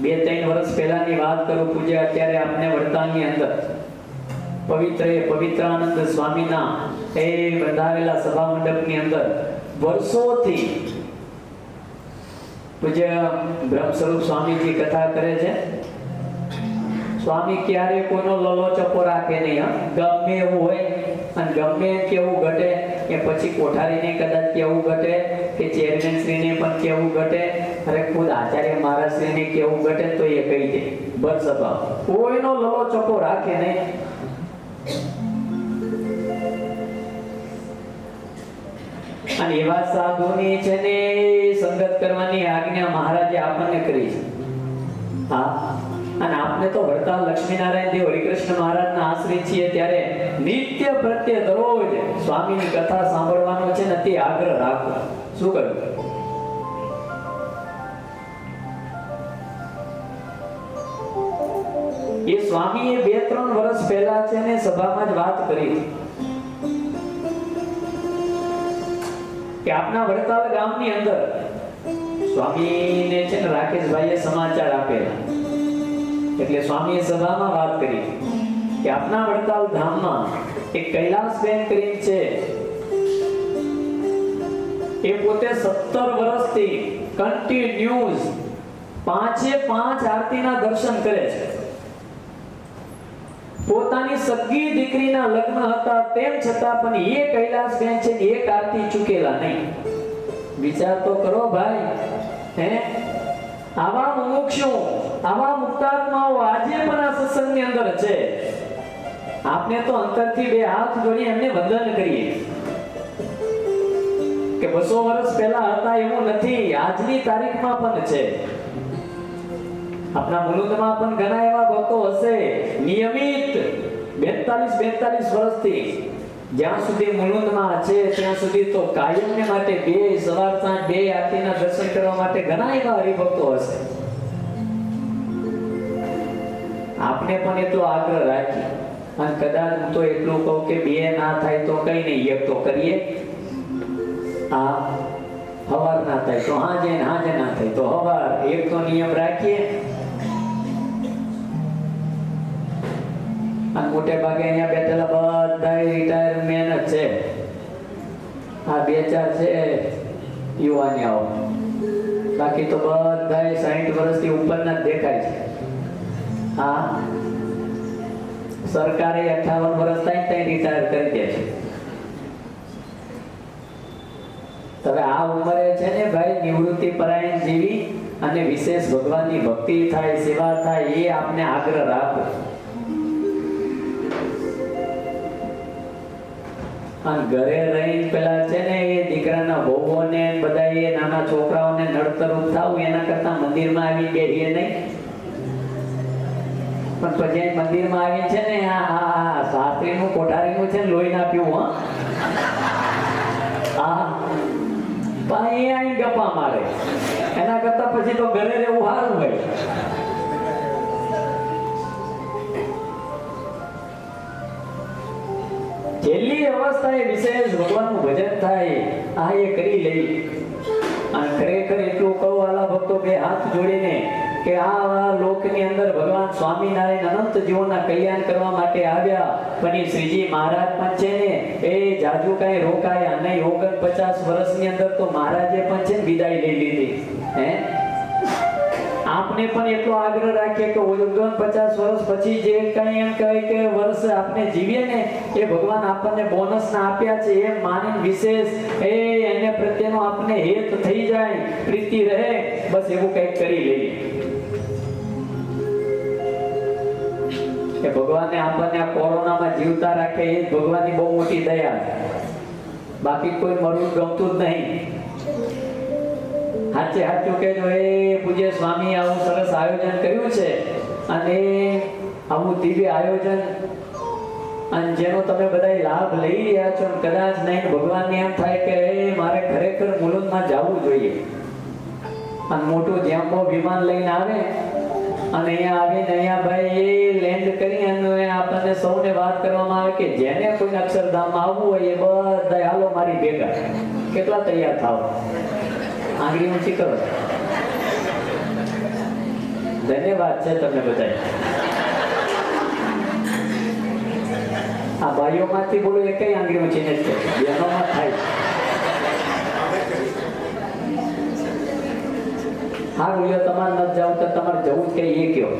2-3 વર્ષ પહેલાની વાત કરું પૂજ્ય, અત્યારે આપને વડતાલની અંદર પવિત્રાનંદ સ્વામીના એ બંધાવેલા સભા મંડપની અંદર વર્ષોથી પૂજ્ય બ્રહ્મ સ્વરૂપ સ્વામીજી કથા કરે છે. સ્વામી ક્યારે કોઈનો લલો ચપો રાખે નહીં. ગમે એવું હોય અને ગમે કેવું ઘટે કે પછી કોઠારીને કદાચ કેવું ઘટે કે ચેરમેન શ્રીને પણ કેવું ઘટે, અરે ખુદ આચાર્ય મહારાજ શ્રીને કેવું ઘટે તો એ કહી દે. બસ સભા કોઈનો લલો ચપો રાખે નહીં. અને એવા સાધુની છે ને સંગત કરવાની આજ્ઞા મહારાજે આપણને કરી છે. હા, અને આપણે તો વડતાલ લક્ષ્મીનારાયણ દેવ હરિકૃષ્ણ મહારાજના આશ્રિત છીએ, ત્યારે નિત્ય પ્રત્યે દરરોજ સ્વામીની કથા સાંભળવાનો છે ને તે આગ્રહ રાખો. શું કરવું? એ સ્વામીએ 2-3 વર્ષ પહેલા છે ને સભામાં જ વાત કરી કે આપના વડતાલ ગામની અંદર સ્વામીને છે ને રાકેશભાઈએ સમાચાર આપેલા. એટલે સ્વામીએ સભામાં વાત કરી કે આપના વડતાલ ધામમાં એક કૈલાસબેન કરીને છે, એ પોતે 17 વર્ષથી કન્ટિન્યુઅસ 5 આરતીના દર્શન કરે છે. પોતાની સગી દીકરીના લગ્ન હતા તેમ છતાં પણ એ કૈલાસબેન છે ને એક આરતી ચૂકેલા નહીં. વિચાર તો કરો ભાઈ. હે, આવા મુમુક્ષુ, આવા મુક્તાત્માઓ આજે પણ આ સત્સંગની અંદર છે. આપણે તો અંતરથી 2 હાથ જોડી એમને વંદન કરીએ કે 200 વર્ષ પહેલા હતા એવું નથી, આજની તારીખમાં પણ છે. આપણા મુલુંદમાં પણ ઘણા એવા ભક્તો હશે નિયમિત 42 વર્ષથી, જ્યાં સુધી મુલુંદમાં છે ત્યાં સુધી તો કાયમને માટે 2 સવાર સાંજ 2 આરતીના દર્શન કરવા માટે ઘણા એવા હરિભક્તો હશે. આપને પણ એટલો આગ્રહ રાખી, અને કદાચ હું તો એટલું કહું કે 2 ના થાય તો કઈ નહીં, એક તો કરીએ. આ હવાર ના થાય તો હાજે ના થાય તો હવાર, એક તો નિયમ રાખીએ. અને મોટે ભાગે અહીંયા બેઠેલા બધા રિટાયરમેન્ટ જ છે. આ 2-4 છે યુવાનિયાઓ, બાકી તો બધા 60 વર્ષથી ઉપરના જ દેખાય છે. હા, સરકારે 58 વર્ષ થાય ત્યાં રિટાયર કરી દે છે. હવે આ ઉંમરે છે ને ભાઈ નિવૃત્તિ પરાયણ જીવી અને વિશેષ ભગવાનની ભક્તિ થાય, સેવા થાય, એ આપને આગ્રહ રાખો. અને ઘરે રહીને પેલા છે ને એ દીકરાના વહુઓને બધા એ નાના છોકરાઓને નડતરૂપ થાવું એના કરતા મંદિરમાં આવી બેહીએ નહીં. પણ પછી મંદિરમાં આવી છે ને આ શાસ્ત્રીનું કોઠારીનું છે ને લોહી ના પીવું. હા, પણ એ અહીં ગપ્પા મારે, એના કરતા પછી તો ઘરે રહેવું સારું હોય. છેલ્લી અવસ્થાએ વિશેષ ભગવાનનું ભજન થાય, આ એ કરી લઈ. અને ખરેખર એટલું કહું આલા ભક્તો 2 હાથ જોડીને કે આ લોકની અંદર ભગવાન સ્વામિનારાયણ અનંત જીવોના કલ્યાણ કરવા માટે આવ્યા, પણ એ શ્રીજી મહારાજ પણ છે ને એ જાજુ કાંઈ રોકાયા નહીં. 49 વર્ષની અંદર તો મહારાજે પણ છે ને વિદાય લઈ લીધી. હે, આપને પણ એટલો આગ્રહ રાખીએ કે 49 વર્ષ પછી જે કંઈ એમ કહે કે વર્ષ આપણે જીવીએ ને એ ભગવાન આપણને બોનસ ના આપ્યા છે એમ માની વિશેષ એને પ્રત્યેનો આપણને હેત થઈ જાય, પ્રીતિ રહે, બસ એવું કંઈક કરી લઈએ. કે ભગવાને આપણને આ કોરોનામાં જીવતા રાખે એ જ ભગવાનની બહુ મોટી દયા છે. બાકી કોઈ મરવું ગમતું જ નહીં. સાચું કહેજો, એ પૂજ્ય સ્વામી આવું સરસ આયોજન કર્યું છે, અને આવું દિવ્ય આયોજન અને જેનો તમે બધા લાભ લઈ રહ્યા છો. કદાચ નહીં ભગવાનને એમ થાય કે મારે ખરેખર મુલુંદમાં જવું જોઈએ, અને મોટું જેમ્બો વિમાન લઈને આવે અને અહીંયા આવીને અહીંયા ભાઈ એ લેન્ડ કરી અને આપણને સૌને વાત કરવામાં આવે કે જેને કોઈ અક્ષરધામમાં આવવું હોય એ બધા હાલો મારી ભેગા. કેટલા તૈયાર થાવ? આંગળી ઊંચી કરો. ધન્યવાદ છે તમને બધા. આ ભાઈઓમાંથી બોલો એકઈ આંગળી ઊંચી નથી કરતી, બહેનોમાં થાય. હા બોલ્યો તમારે નથી જવું તો તમારે જવું જ કઈ એ કયો.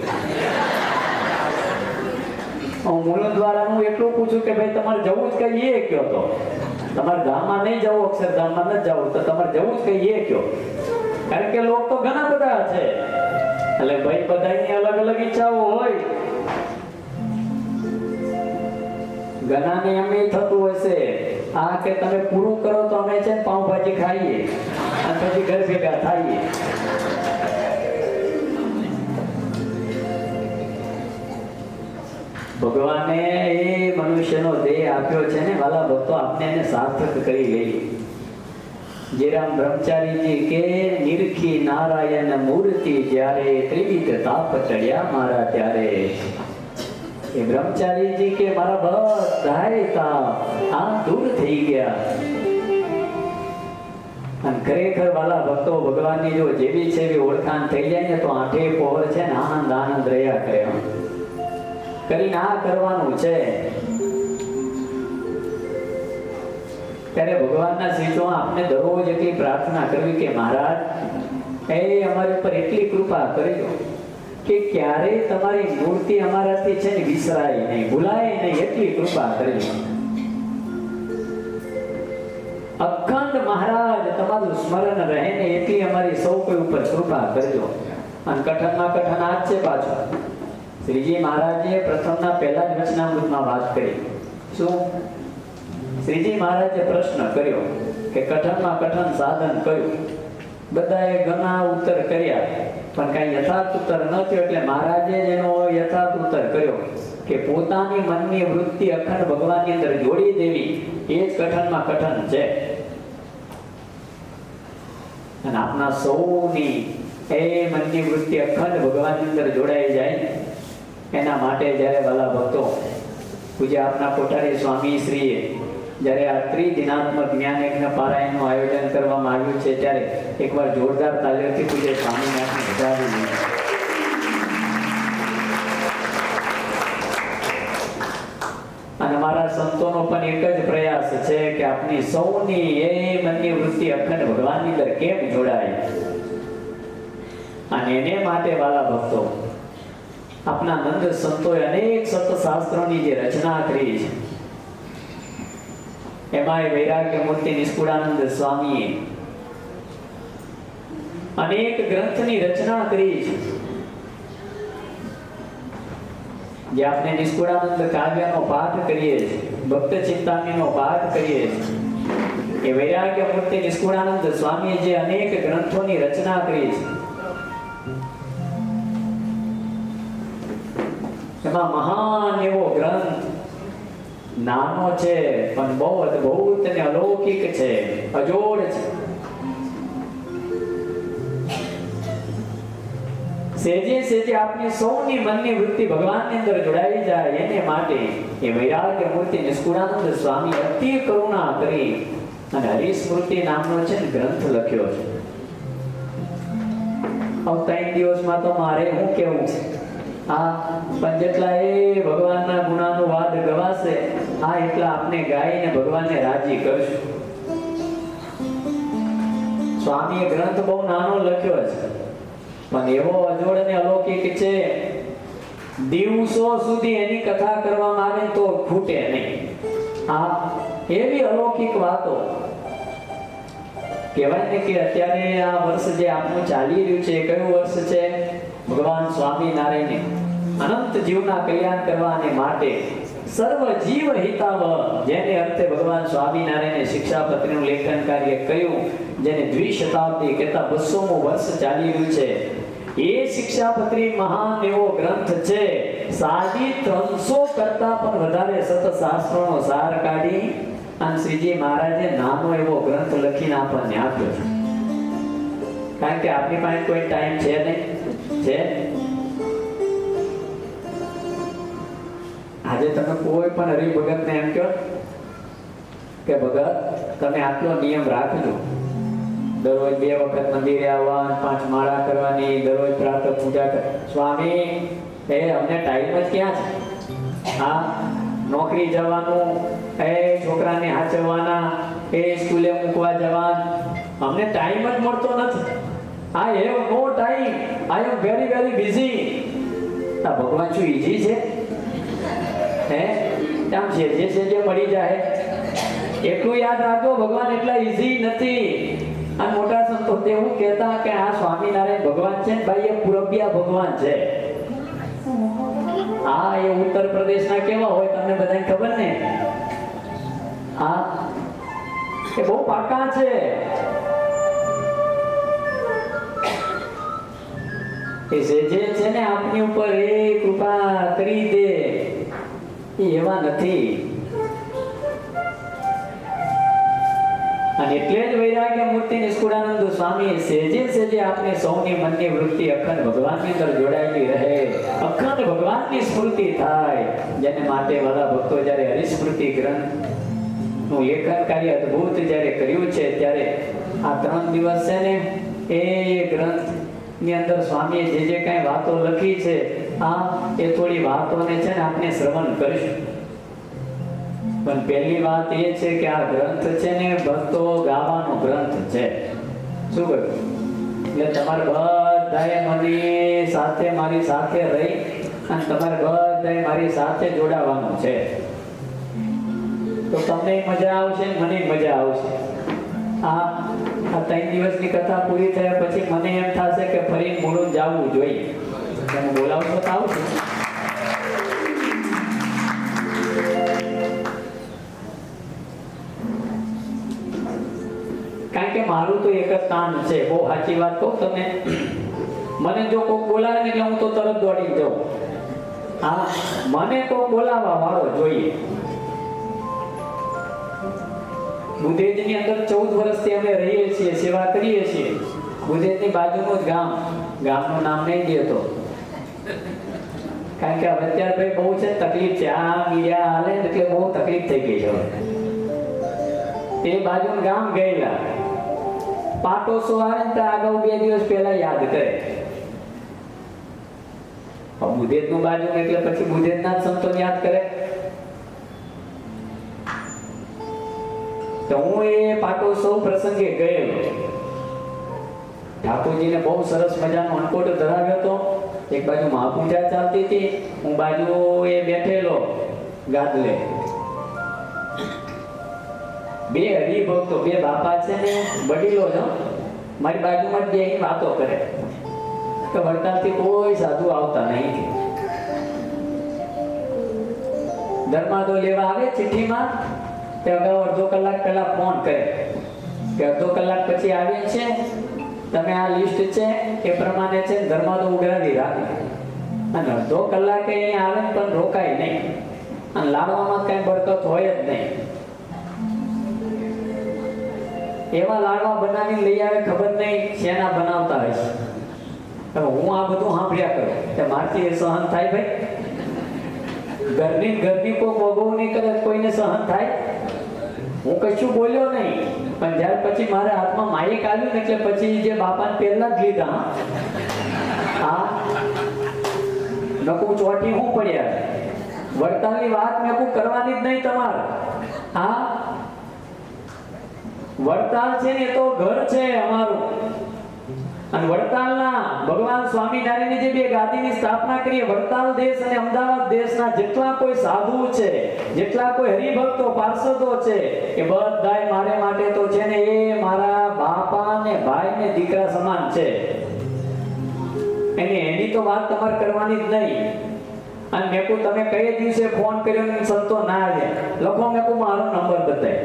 હું મુલુંદ દ્વારાનું એટલું પૂછું કે ભાઈ તમારે જવું જ કઈ એ કયો. તો તમારે ધામમાં નહીં જવું, અક્ષરધામમાં નથી જવું તો તમારે જવું જ કઈ એ કયો. કારણ કે લોક તો ઘણા બધા છે, એટલે ભાઈ બધાની અલગ અલગ ઈચ્છાઓ હોય. ગનાને એમ થતું હશે આ કે તમે પૂરું કરો તો અમે છે ને પાઉંભાજી ખાઈએ અને પછી ઘર ભેગા થાઈએ. ભગવાને એ મનુષ્યનો દેહ આપ્યો છે ને વાલા ભક્તો, આપને એને સાર્થક કરી લઈએ. જેરામ બ્રહ્મચારીજી કે નિરખી નારાયણ મૂર્તિ જ્યારે ત્રિવિધ તાપ ચડ્યા મારા ત્યારે. એ બ્રહ્મચારીજી કે મારા બધાય તાપ આ દૂર થઈ ગયા. અને ખરેખર વાલા ભક્તો, ભગવાનની જો જેવી છે એવી ઓળખાણ થઈ જાય ને તો આઠે પહોર છે ને આનંદ આનંદ રહ્યા કરે. કરીને આ કરવાનું છે ત્યારે ભગવાનના શ્રીચો આપણે દરરોજ એટલી પ્રાર્થના કરવી કે મહારાજ એ અમારી ઉપર એટલી કૃપા કરજો કે ક્યારેય તમારી મૂર્તિ અમારાથી છે ને વિસરાય નહીં, ભૂલાય નહીં, એટલી કૃપા કરજો. અખંડ મહારાજ તમારું સ્મરણ રહે ને એટલી અમારી સૌ કોઈ ઉપર કૃપા કરજો. અને કઠનમાં કઠન આ જ છે પાછું. શ્રીજી મહારાજે પ્રથમના પહેલા જ વચનામૃતમાં વાત કરી. શું? શ્રીજી મહારાજે પ્રશ્ન કર્યો કે કઠનમાં કઠન સાધન કયું? બધાએ ઘણા ઉત્તર કર્યા પણ કઈ યથાર્થ ઉત્તર ન થયો. એટલે મહારાજે એનો યથાર્થ ઉત્તર કર્યો કે પોતાની મનની વૃત્તિ અખંડ ભગવાનની અંદર જોડી દેવી એ જ કઠનમાં કઠન છે. અને આપના સૌની એ મનની વૃત્તિ અખંડ ભગવાનની અંદર જોડાઈ જાય એના માટે જ્યારે વાલા ભક્તો પૂજ્ય આપના કોઠારી સ્વામી શ્રીએ જ્યારે આ ત્રિદિનાત્મક જ્ઞાન યજ્ઞ પારાયણનું આયોજન કરવામાં આવ્યું છે ત્યારે એકવાર જોરદાર તાલીઓથી પૂજ્ય સ્વામીનાથને વધાવી દીધા. અને મારા સંતોનો પણ એક જ પ્રયાસ છે કે આપની સૌની એ મનની વૃત્તિ અખંડ ભગવાનની અંદર કેમ જોડાય. અને એને માટે વાલા ભક્તો આપના નંદ સંતોએ અનેક સત શાસ્ત્રોની જે રચના કરી છે એમાં વૈરાગ્ય મૂર્તિ નિષ્કુળાનંદ સ્વામીએ અનેક ગ્રંથની રચના કરી છે. જે આપણે નિષ્કુળાનંદ કાવ્યનો પાઠ કરીએ છીએ, ભક્ત ચિંતામણીનો પાઠ કરીએ છીએ, એ વૈરાગ્ય મૂર્તિ નિષ્કુળાનંદ સ્વામીએ જે અનેક ગ્રંથોની રચના કરી છે એમાં મહાન એવો ગ્રંથ નાનો છે પણ બહુ અદ્ભુત અને અલૌકિક છે, અજોડ છે. સેજે સેજે આપની સૌની મનની વૃત્તિ ભગવાનની અંદર જોડાઈ જાય એને માટે એ વૈરાગ્ય મૂર્તિ નિષ્કુળાનંદ સ્વામી અતિ કરુણા કરી અને હરિસ્મૃતિ નામનો છે ને ગ્રંથ લખ્યો છે. હવે 3 દિવસમાં તો મારે શું કેવું છે, આ પણ જેટલા એ ભગવાનના ગુણાનું વાદ ગવાશે આ એટલા આપણે ગાઈને ભગવાનને રાજી કરશું. સ્વામીએ ગ્રંથ બહુ નાનો લખ્યો છે પણ એવો અજોડ અને અલૌકિક છે, દિવસો સુધી એની કથા કરવામાં આવે તો ખૂટે નહીં. આ એવી અલૌકિક વાતો કહેવાય ને કે અત્યારે આ વર્ષ જે આપણું ચાલી રહ્યું છે કયું વર્ષ છે? ભગવાન સ્વામિનારાયણે અનંત જીવના કલ્યાણ કરવાને માટે સર્વ જીવ હિતાવ જેને અર્થે ભગવાન સ્વામિનારાયણે શિક્ષાપત્રીનું લેખન કાર્ય કર્યું, જેને દ્વિશતાબ્દી કહેતા 200મું વર્ષ ચાલી રહ્યું છે. એ શિક્ષાપત્રી મહાન એવો ગ્રંથ છે. 350 કરતા પણ વધારે સત શાસ્ત્રોનો સાર કાઢી અને શ્રીજી મહારાજે નાનો એવો ગ્રંથ લખીને આપણને આપ્યો છે. કારણ કે આપણી પાસે કોઈ ટાઈમ છે નહીં છે. આજે તમે કોઈ પણ હરિભગતને એમ કહો કે ભગત તમે આટલો નિયમ રાખજો, દરરોજ 2 વખત મંદિરે આવવા, 5 માળા કરવાની, દરરોજ પ્રાતઃ પૂજા કર. સ્વામી એ અમને ટાઈમ જ ક્યાં છે? હા, નોકરી જવાનું, એ છોકરાને હાચવવાના, એ સ્કૂલે મૂકવા જવાનું, અમને ટાઈમ જ મળતો નથી. I have no time. I am very very busy. આ ભગવાન શું ઈઝી છે? હે આમ છે જે મળી જાય એટલું યાદ રાખો, ભગવાન એટલા ઈઝી નથી. આ મોટા સંતો એવું કહેતા કે આ સ્વામિનારાયણ ભગવાન છે ને ભાઈ એ પુરબિયા ભગવાન છે. આ એ ઉત્તર પ્રદેશના કેવા હોય તમને બધાને ખબર ને? હા, એ બહુ પાકા છે. એ જે છે ને આપની ઉપર એ કૃપા કરી દે એ એવા નથી. અને એટલે જ વૈરાગ્ય મૂર્તિ નિષ્કુળાનંદ સ્વામી સેજે આપને સૌની મનની વૃત્તિ અખંડ ભગવાનની અંદર જોડાયેલી રહે, અખંડ ભગવાનની સ્મૃતિ થાય. જેને માટે વાલા ભક્તો જ્યારે હરિસ્મૃતિ ગ્રંથ નું લેખન કાર્ય અદ્ભુત જ્યારે કર્યું છે, ત્યારે આ 3 દિવસ છે ને એ ગ્રંથ ની અંદર સ્વામીએ જે કઈ વાતો લખી છે, એ થોડી વાતોને છે ને આપણે શ્રવણ કરીશું. પણ પહેલી વાત એ છે કે આ ગ્રંથ છે ને ભક્તો ગાવાનો ગ્રંથ છે. શું કહ્યું? એટલે તમારે બધાએ મારી સાથે રહી અને તમારે બધાએ મારી સાથે જોડાવાનું છે. તો તમને મજા આવશે ને મને મજા આવશે. આ 3 દિવસની કથા પૂરી થયા પછી મને એમ થશે કે ફરી મૂળું જવું જોઈએ. તમે બોલાવશો તો આવશું. કારણ કે મારું તો એક જ કામ છે. બહુ સાચી વાત કહું તમે, મને જો કોઈ બોલાવે ને એટલે હું તો તરત દોડી જાઉં. હા, મને તો બોલાવવા વાળો જોઈએ. બુધેજની અંદર 14 વર્ષથી અમે રહીએ છીએ, સેવા કરીએ છીએ. બુધેજની બાજુનું જ ગામનું નામ નહીં દેતો, કારણ કે અત્યારે ભાઈ બહુ છે તકલીફ છે. આ મીડિયા હાલે એટલે બહુ તકલીફ થઈ ગઈ છે. એ બાજુનું ગામ ગયેલા પાટોસો આવે ને તો અગાઉ 2 દિવસ પહેલા યાદ કરે. બુધેજનું બાજુ એટલે પછી બુધેજના જ સંતો યાદ કરે. તો હું એ પાટોત્સવ પ્રસંગે ગયેલો. ઠાકોરજીને બહુ સરસ મજાનો અન્નકોટ ધરાવ્યો હતો. એક બાજુ મહાપૂજા ચાલતી હતી, હું બાજુ એ બેઠેલો ગાદલે. 2 હરિભક્તો, 2 બાપા છે ને વડીલો છે, મારી બાજુમાં જ બેસીને વાતો કરે કે વડતાલથી કોઈ સાધુ આવતા નહીં. ધર્માદો લેવા આવે ચિઠ્ઠીમાં તે અગાઉ અડધો કલાક પહેલા ફોન કરે કે અડધો કલાક પછી આવે છે, તમે આ લિસ્ટ છે એ પ્રમાણે છે ધર્માદો ઉઘરાવી રાખે. અને અડધો કલાકે અહીંયા આવે પણ રોકાય નહીં. અને લાડવામાં કઈ બરકત હોય જ નહીં. એવા લાડવા બનાવીને લઈ આવે, ખબર નહીં શેના બનાવતા હશે. હું આ બધું સાંભળ્યા કરું કે મારથી સહન થાય ભાઈ? ઘરની કોઈ બગવું નહીં કરે, કોઈને સહન થાય? હું કશું બોલ્યો નહીં, પણ ત્યાર પછી મારા હાથમાં માઇક આવ્યું ને એટલે પછી જે બાપાને પહેલા જ લીધા. હા, નકું ચોટી હું પડ્યા. વડતાલની વાત મેં કરવાની જ નહીં તમારે. હા, વડતાલ છે ને એ તો ઘર છે અમારું. અને વડતાલના ભગવાન સ્વામિનારાયણની જે 2 ગાદીની સ્થાપના કરી, વડતાલ દેશ અને અમદાવાદ દેશના જેટલા કોઈ સાધુ છે, જેટલા કોઈ હરિભક્તો પાર્ષદો છે, એ બધાય મારે માટે તો છે ને એ મારા બાપા ને ભાઈ ને દીકરા સમાન છે. એની તો વાત તમારે કરવાની જ નહીં. અને મેં કહું તમે કઈ દિવસે ફોન કર્યો ને સંતો ના આવ્યા, લખો મેં કહું મારો નંબર બતાય.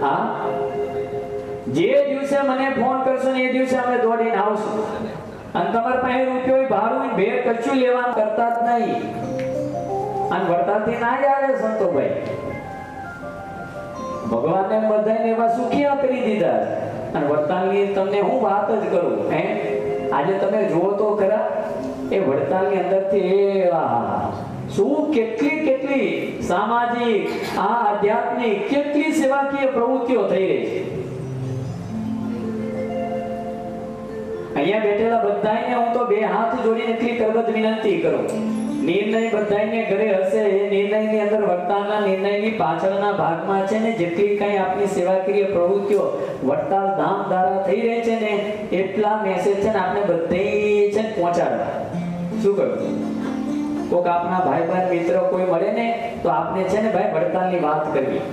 હા, જે દિવસે મને ફોન કરશો ને એ દિવસે અમે દોડીને આવશું. અને તમારા પાસે રૂપિયો ભાડું ભેટ કશું લેવાનું કરતા જ નહીં. અને વડતાલથી ના જ આવે સંતોભાઈ. ભગવાનને બધાને એવા સુખિયા કરી દીધા. અને વડતાલની તમને હું વાત જ કરું, આજે તમે જુઓ તો ખરા એ વડતાલની અંદરથી શું કેટલી સામાજિક, આધ્યાત્મિક, કેટલી સેવાકીય પ્રવૃત્તિઓ થઈ રહી છે. અહીંયા બેઠેલા બધાને હું તો 2 હાથ જોડીને એટલી કરબદ્ધ વિનંતી કરું. નિર્ણય બધાને ઘરે હશે, એ નિર્ણયની અંદર વડતાલના નિર્ણયની પાછળના ભાગમાં છે ને જેટલી કઈ આપની સેવાકીય પ્રવૃત્તિઓ વડતાલ ધામ દ્વારા થઈ રહી છે ને એટલા મેસેજ છે ને આપણે બધે છે ને પહોંચાડવા. શું કરવું? કોક આપના ભાઈબંધ મિત્ર કોઈ મળે ને તો આપને છે ને ભાઈ વડતાલની વાત કરવી.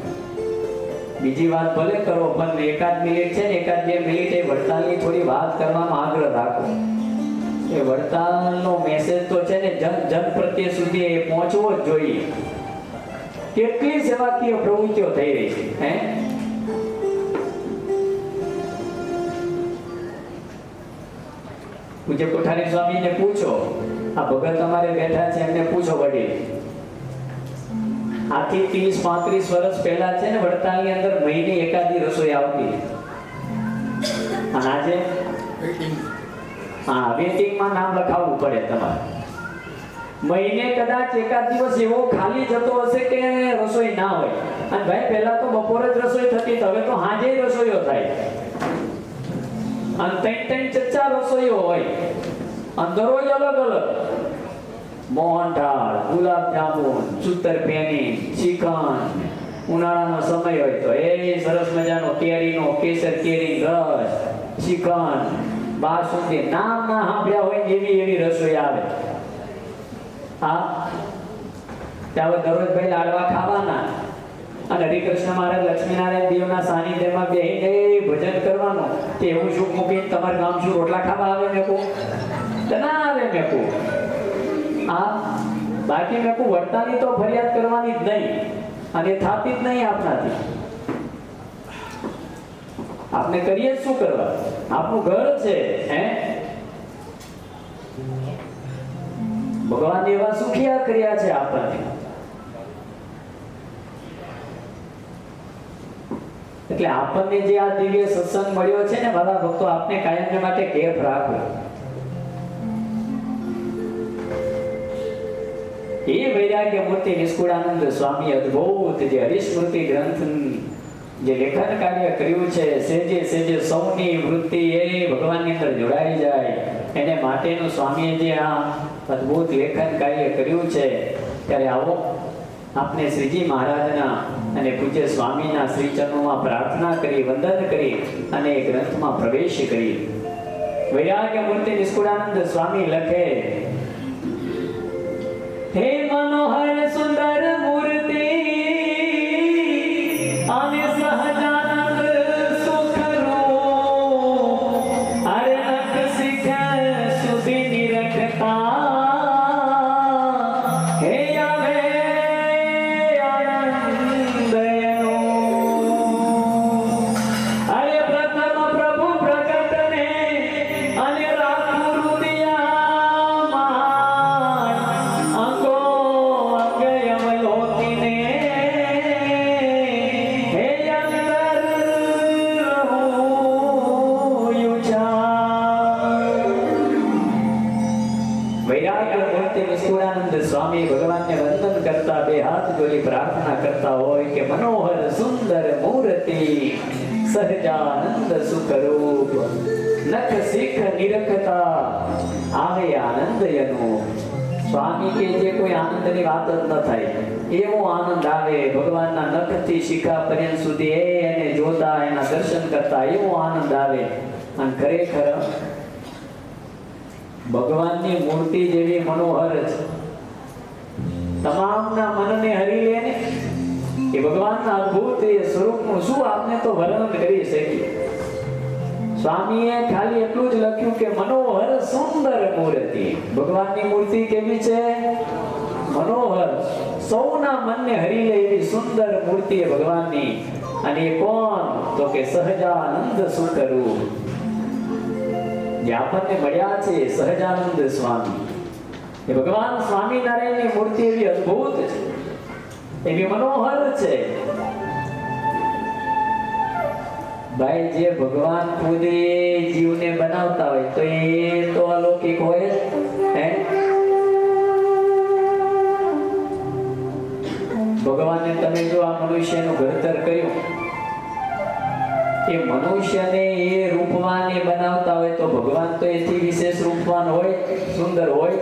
બીજી વાત ભલે કરો પણ 1-2 મિનિટ છે ને 1-2 મિનિટ એ વડતાલની થોડી વાત કરવામાં આગ્રહ રાખો. એ વડતાલનો મેસેજ તો છે ને જન પ્રત્યે સુધી એ પહોંચવો જ જોઈએ. કેટલી સેવાકીય પ્રવૃત્તિઓ થઈ રહી છે હે. પૂજ્ય કોઠારી સ્વામીને પૂછો, આ ભગત અમારે બેઠા છે એમને પૂછો વડીલ, આથી 30-35 વર્ષ પહેલા છે ને વડતાલની અંદર મહિને એકાદી રસોઈ આવતી, અને આજે હા વેટિંગમાં નામ લખાવવું પડે તમારે. મહિને કદાચ એકાદ દિવસ એવો ખાલી જતો હશે કે રસોઈ ના હોય. અને ભાઈ પહેલા તો બપોરે જ રસોઈ થતી, હવે તો સાંજે રસોઈઓ થાય, અને 3-4 રસોઈઓ હોય, અને દરરોજ અલગ અલગ. મોહનથાળ, ગુલાબ જામુન, સુતરફેની, શ્રીખંડ, ઉનાળાનો સમય હોય તો એ સરસ મજાનો કેરીનો કેસર કેરી રસ, શ્રીખંડ, બાસુંદી, નામ ના સાંભળ્યા હોય એવી એવી રસોઈ આવે. હા, ત્યાં દરરોજ ભાઈ લાડવા ખાવાના, અને હરિકૃષ્ણ મહારાજ લક્ષ્મીનારાયણ દેવના સાનિધ્યમાં બેહીને ભજન કરવાનું. તે એવું સુખ મૂકીને તમારે ગામ શું રોટલા ખાવા આવે મેકું? ના આવે મેકું. હા, બાકી મેકું વડતાની તો ફરિયાદ કરવાની જ નહીં, અને થાતી જ નહીં આપનાથી. આપણે કરીએ શું કરવા? આપણું ઘર છે હે. ભગવાન એવા સુખિયા કર્યા છે આપણને. એટલે આપણને જે આ દિવ્ય સત્સંગ મળ્યો છે ને મારા ભક્તો, આપને કાયમને માટે કેફ રાખો. એ વૈરાગ્ય મૂર્તિ નિષ્કુળાનંદ સ્વામી અદ્ભુત જે હરિસ્મૃતિ ગ્રંથ જે લેખન કાર્ય કર્યું છે, સેજે સેજે સૌની વૃત્તિ એ ભગવાનની અંદર જોડાઈ જાય એને માટેનું સ્વામીએ જે આ અદ્ભુત લેખન કાર્ય કર્યું છે. ત્યારે આવો આપણે શ્રીજી મહારાજના અને પૂજ્ય સ્વામીના શ્રી ચરણોમાં પ્રાર્થના કરી, વંદન કરી અને એ ગ્રંથમાં પ્રવેશ કરી. વૈરાગ્ય મૂર્તિ નિષ્કુળાનંદ સ્વામી લખે, હે મનોહર સુંદર મૂર્તિ અને સહજાનંદ સુખરૂપ, અરે નખ શિખ સુધી નિરખતા, હે આવે આનંદનો. અરે પ્રથમ પ્રભુ પ્રગટને અને રાખું હૃદયમાં, અંગો અંગયમ લોકીને, હે અંદર રહું યુચાર. વૈરાગ્ય મૂર્તિ નિષ્કુળાનંદ સ્વામી ભગવાનને વંદન કરતા બે હાથ જોડી પ્રાર્થના કરતા હોય કે મનોહર સુંદર મૂર્તિ સહજાનંદ સુખરૂપ, નખ શિખ નિરખતા આવે આનંદ એનું. સ્વામી કે જે કોઈ આનંદની વાત જ ન થાય એવો આનંદ આવે. ભગવાનના નખથી શિખા પર્યંત સુધી એને જોતા, એના દર્શન કરતા એવો આનંદ આવે. અને ખરેખર ભગવાનની મૂર્તિ જેવી મનોહર છે, તમામના મનને હરી લે ને એ ભગવાનના અદ્ભુત એ સ્વરૂપનું શું આપને તો વર્ણન કરી શકીએ. સ્વામીએ ખાલી એટલું જ લખ્યું કે મનોહર સુંદર મૂર્તિ. ભગવાનની મૂર્તિ કેવી છે? મનોહર, સૌના મનને હરી લે એવી સુંદર મૂર્તિ એ ભગવાનની. અને એ કોણ? તો કે સહજાનંદ સુખરૂપ. જે આપણને મળ્યા છે સહજાનંદ સ્વામી, એ ભગવાન સ્વામિનારાયણની મૂર્તિ એવી અદ્ભુત છે, એવી મનોહર છે. ભાઈ જે ભગવાન ખુદ જીવને બનાવતા હોય તો એ તો અલૌકિક હોય જ હે. ભગવાને તમે જો આ મનુષ્યનું ઘડતર કર્યું, એ મનુષ્યને એ રૂપવાન એ બનાવતા હોય તો ભગવાન તો એથી વિશેષ રૂપવાન હોય, સુંદર હોય.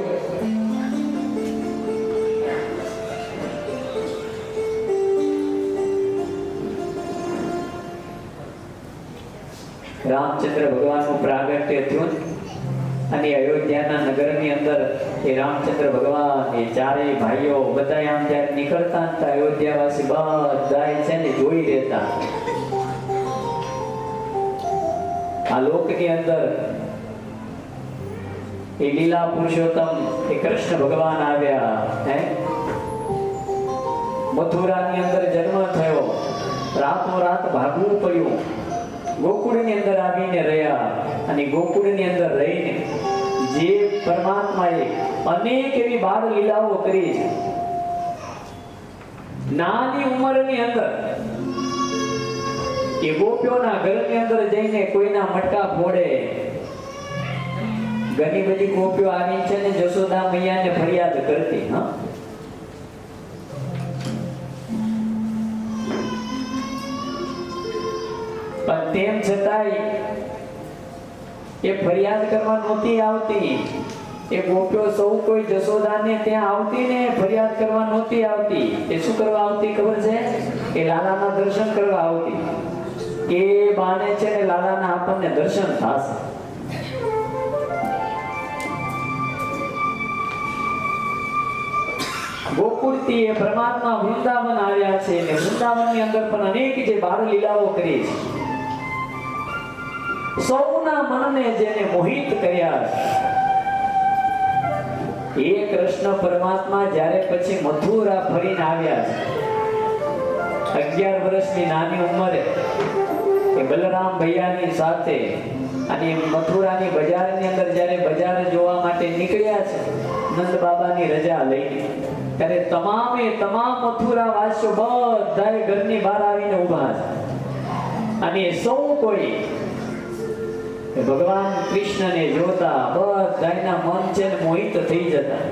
રામચંદ્ર ભગવાનનું પ્રાગટ્ય થયું અને અયોધ્યાના નગરની અંદર એ રામચંદ્ર ભગવાન એ ચારેય ભાઈઓ બધા આમ જ્યારે નીકળતા હતા, અયોધ્યાવાસી બધા છે ને જોઈ રહેતા. આ લોકની અંદર એ લીલા પુરુષોત્તમ એ કૃષ્ણ ભગવાન આવ્યા, હે મથુરાની અંદર જન્મ થયો, રાતોરાત ભાગવું પડ્યું, ગોકુળની અંદર આવીને રહ્યા, અને ગોકુળની અંદર રહીને જે પરમાત્માએ અનેક એવી બાળ લીલાઓ કરી છે. નાની ઉંમરની અંદર એ ગોપીઓના ઘરની અંદર જઈને કોઈના મટકા ફોડે. ઘણી બધી ગોપીઓ આવી છે ને જશોદા મૈયાને ફરિયાદ કરતી, હા, પણ તેમ છતાંય એ ફરિયાદ કરવા નહોતી આવતી. એ ગોપીઓ સૌ કોઈ જશોદાને ત્યાં આવતી ને ફરિયાદ કરવા નહોતી આવતી. એ શું કરવા આવતી ખબર છે? એ લાલાના દર્શન કરવા આવતી. એ બાને છે ને લાલાના આપણને દર્શન થશે. ગોકુળથી એ પરમાત્મા વૃંદાવન આવ્યા છે, અને વૃંદાવનની અંદર પણ અનેક જે બાળ લીલાઓ કરી છે. સૌના મનને જેને મોહિત કર્યા છે. એ કૃષ્ણ પરમાત્મા જ્યારે પછી મથુરા ફરીને આવ્યા છે, 11 વર્ષની નાની ઉંમરે એ બલરામ ભૈયાની સાથે, અને મથુરાની બજારની અંદર જ્યારે બજાર જોવા માટે નીકળ્યા છે નંદ બાબાની રજા લઈને, ત્યારે તમામ મથુરા વાસીઓ બધાએ ઘરની બહાર આવીને ઊભા છે, અને સૌ કોઈ ભગવાન કૃષ્ણને જોતા બધાના મન છે ને મોહિત થઈ જતા.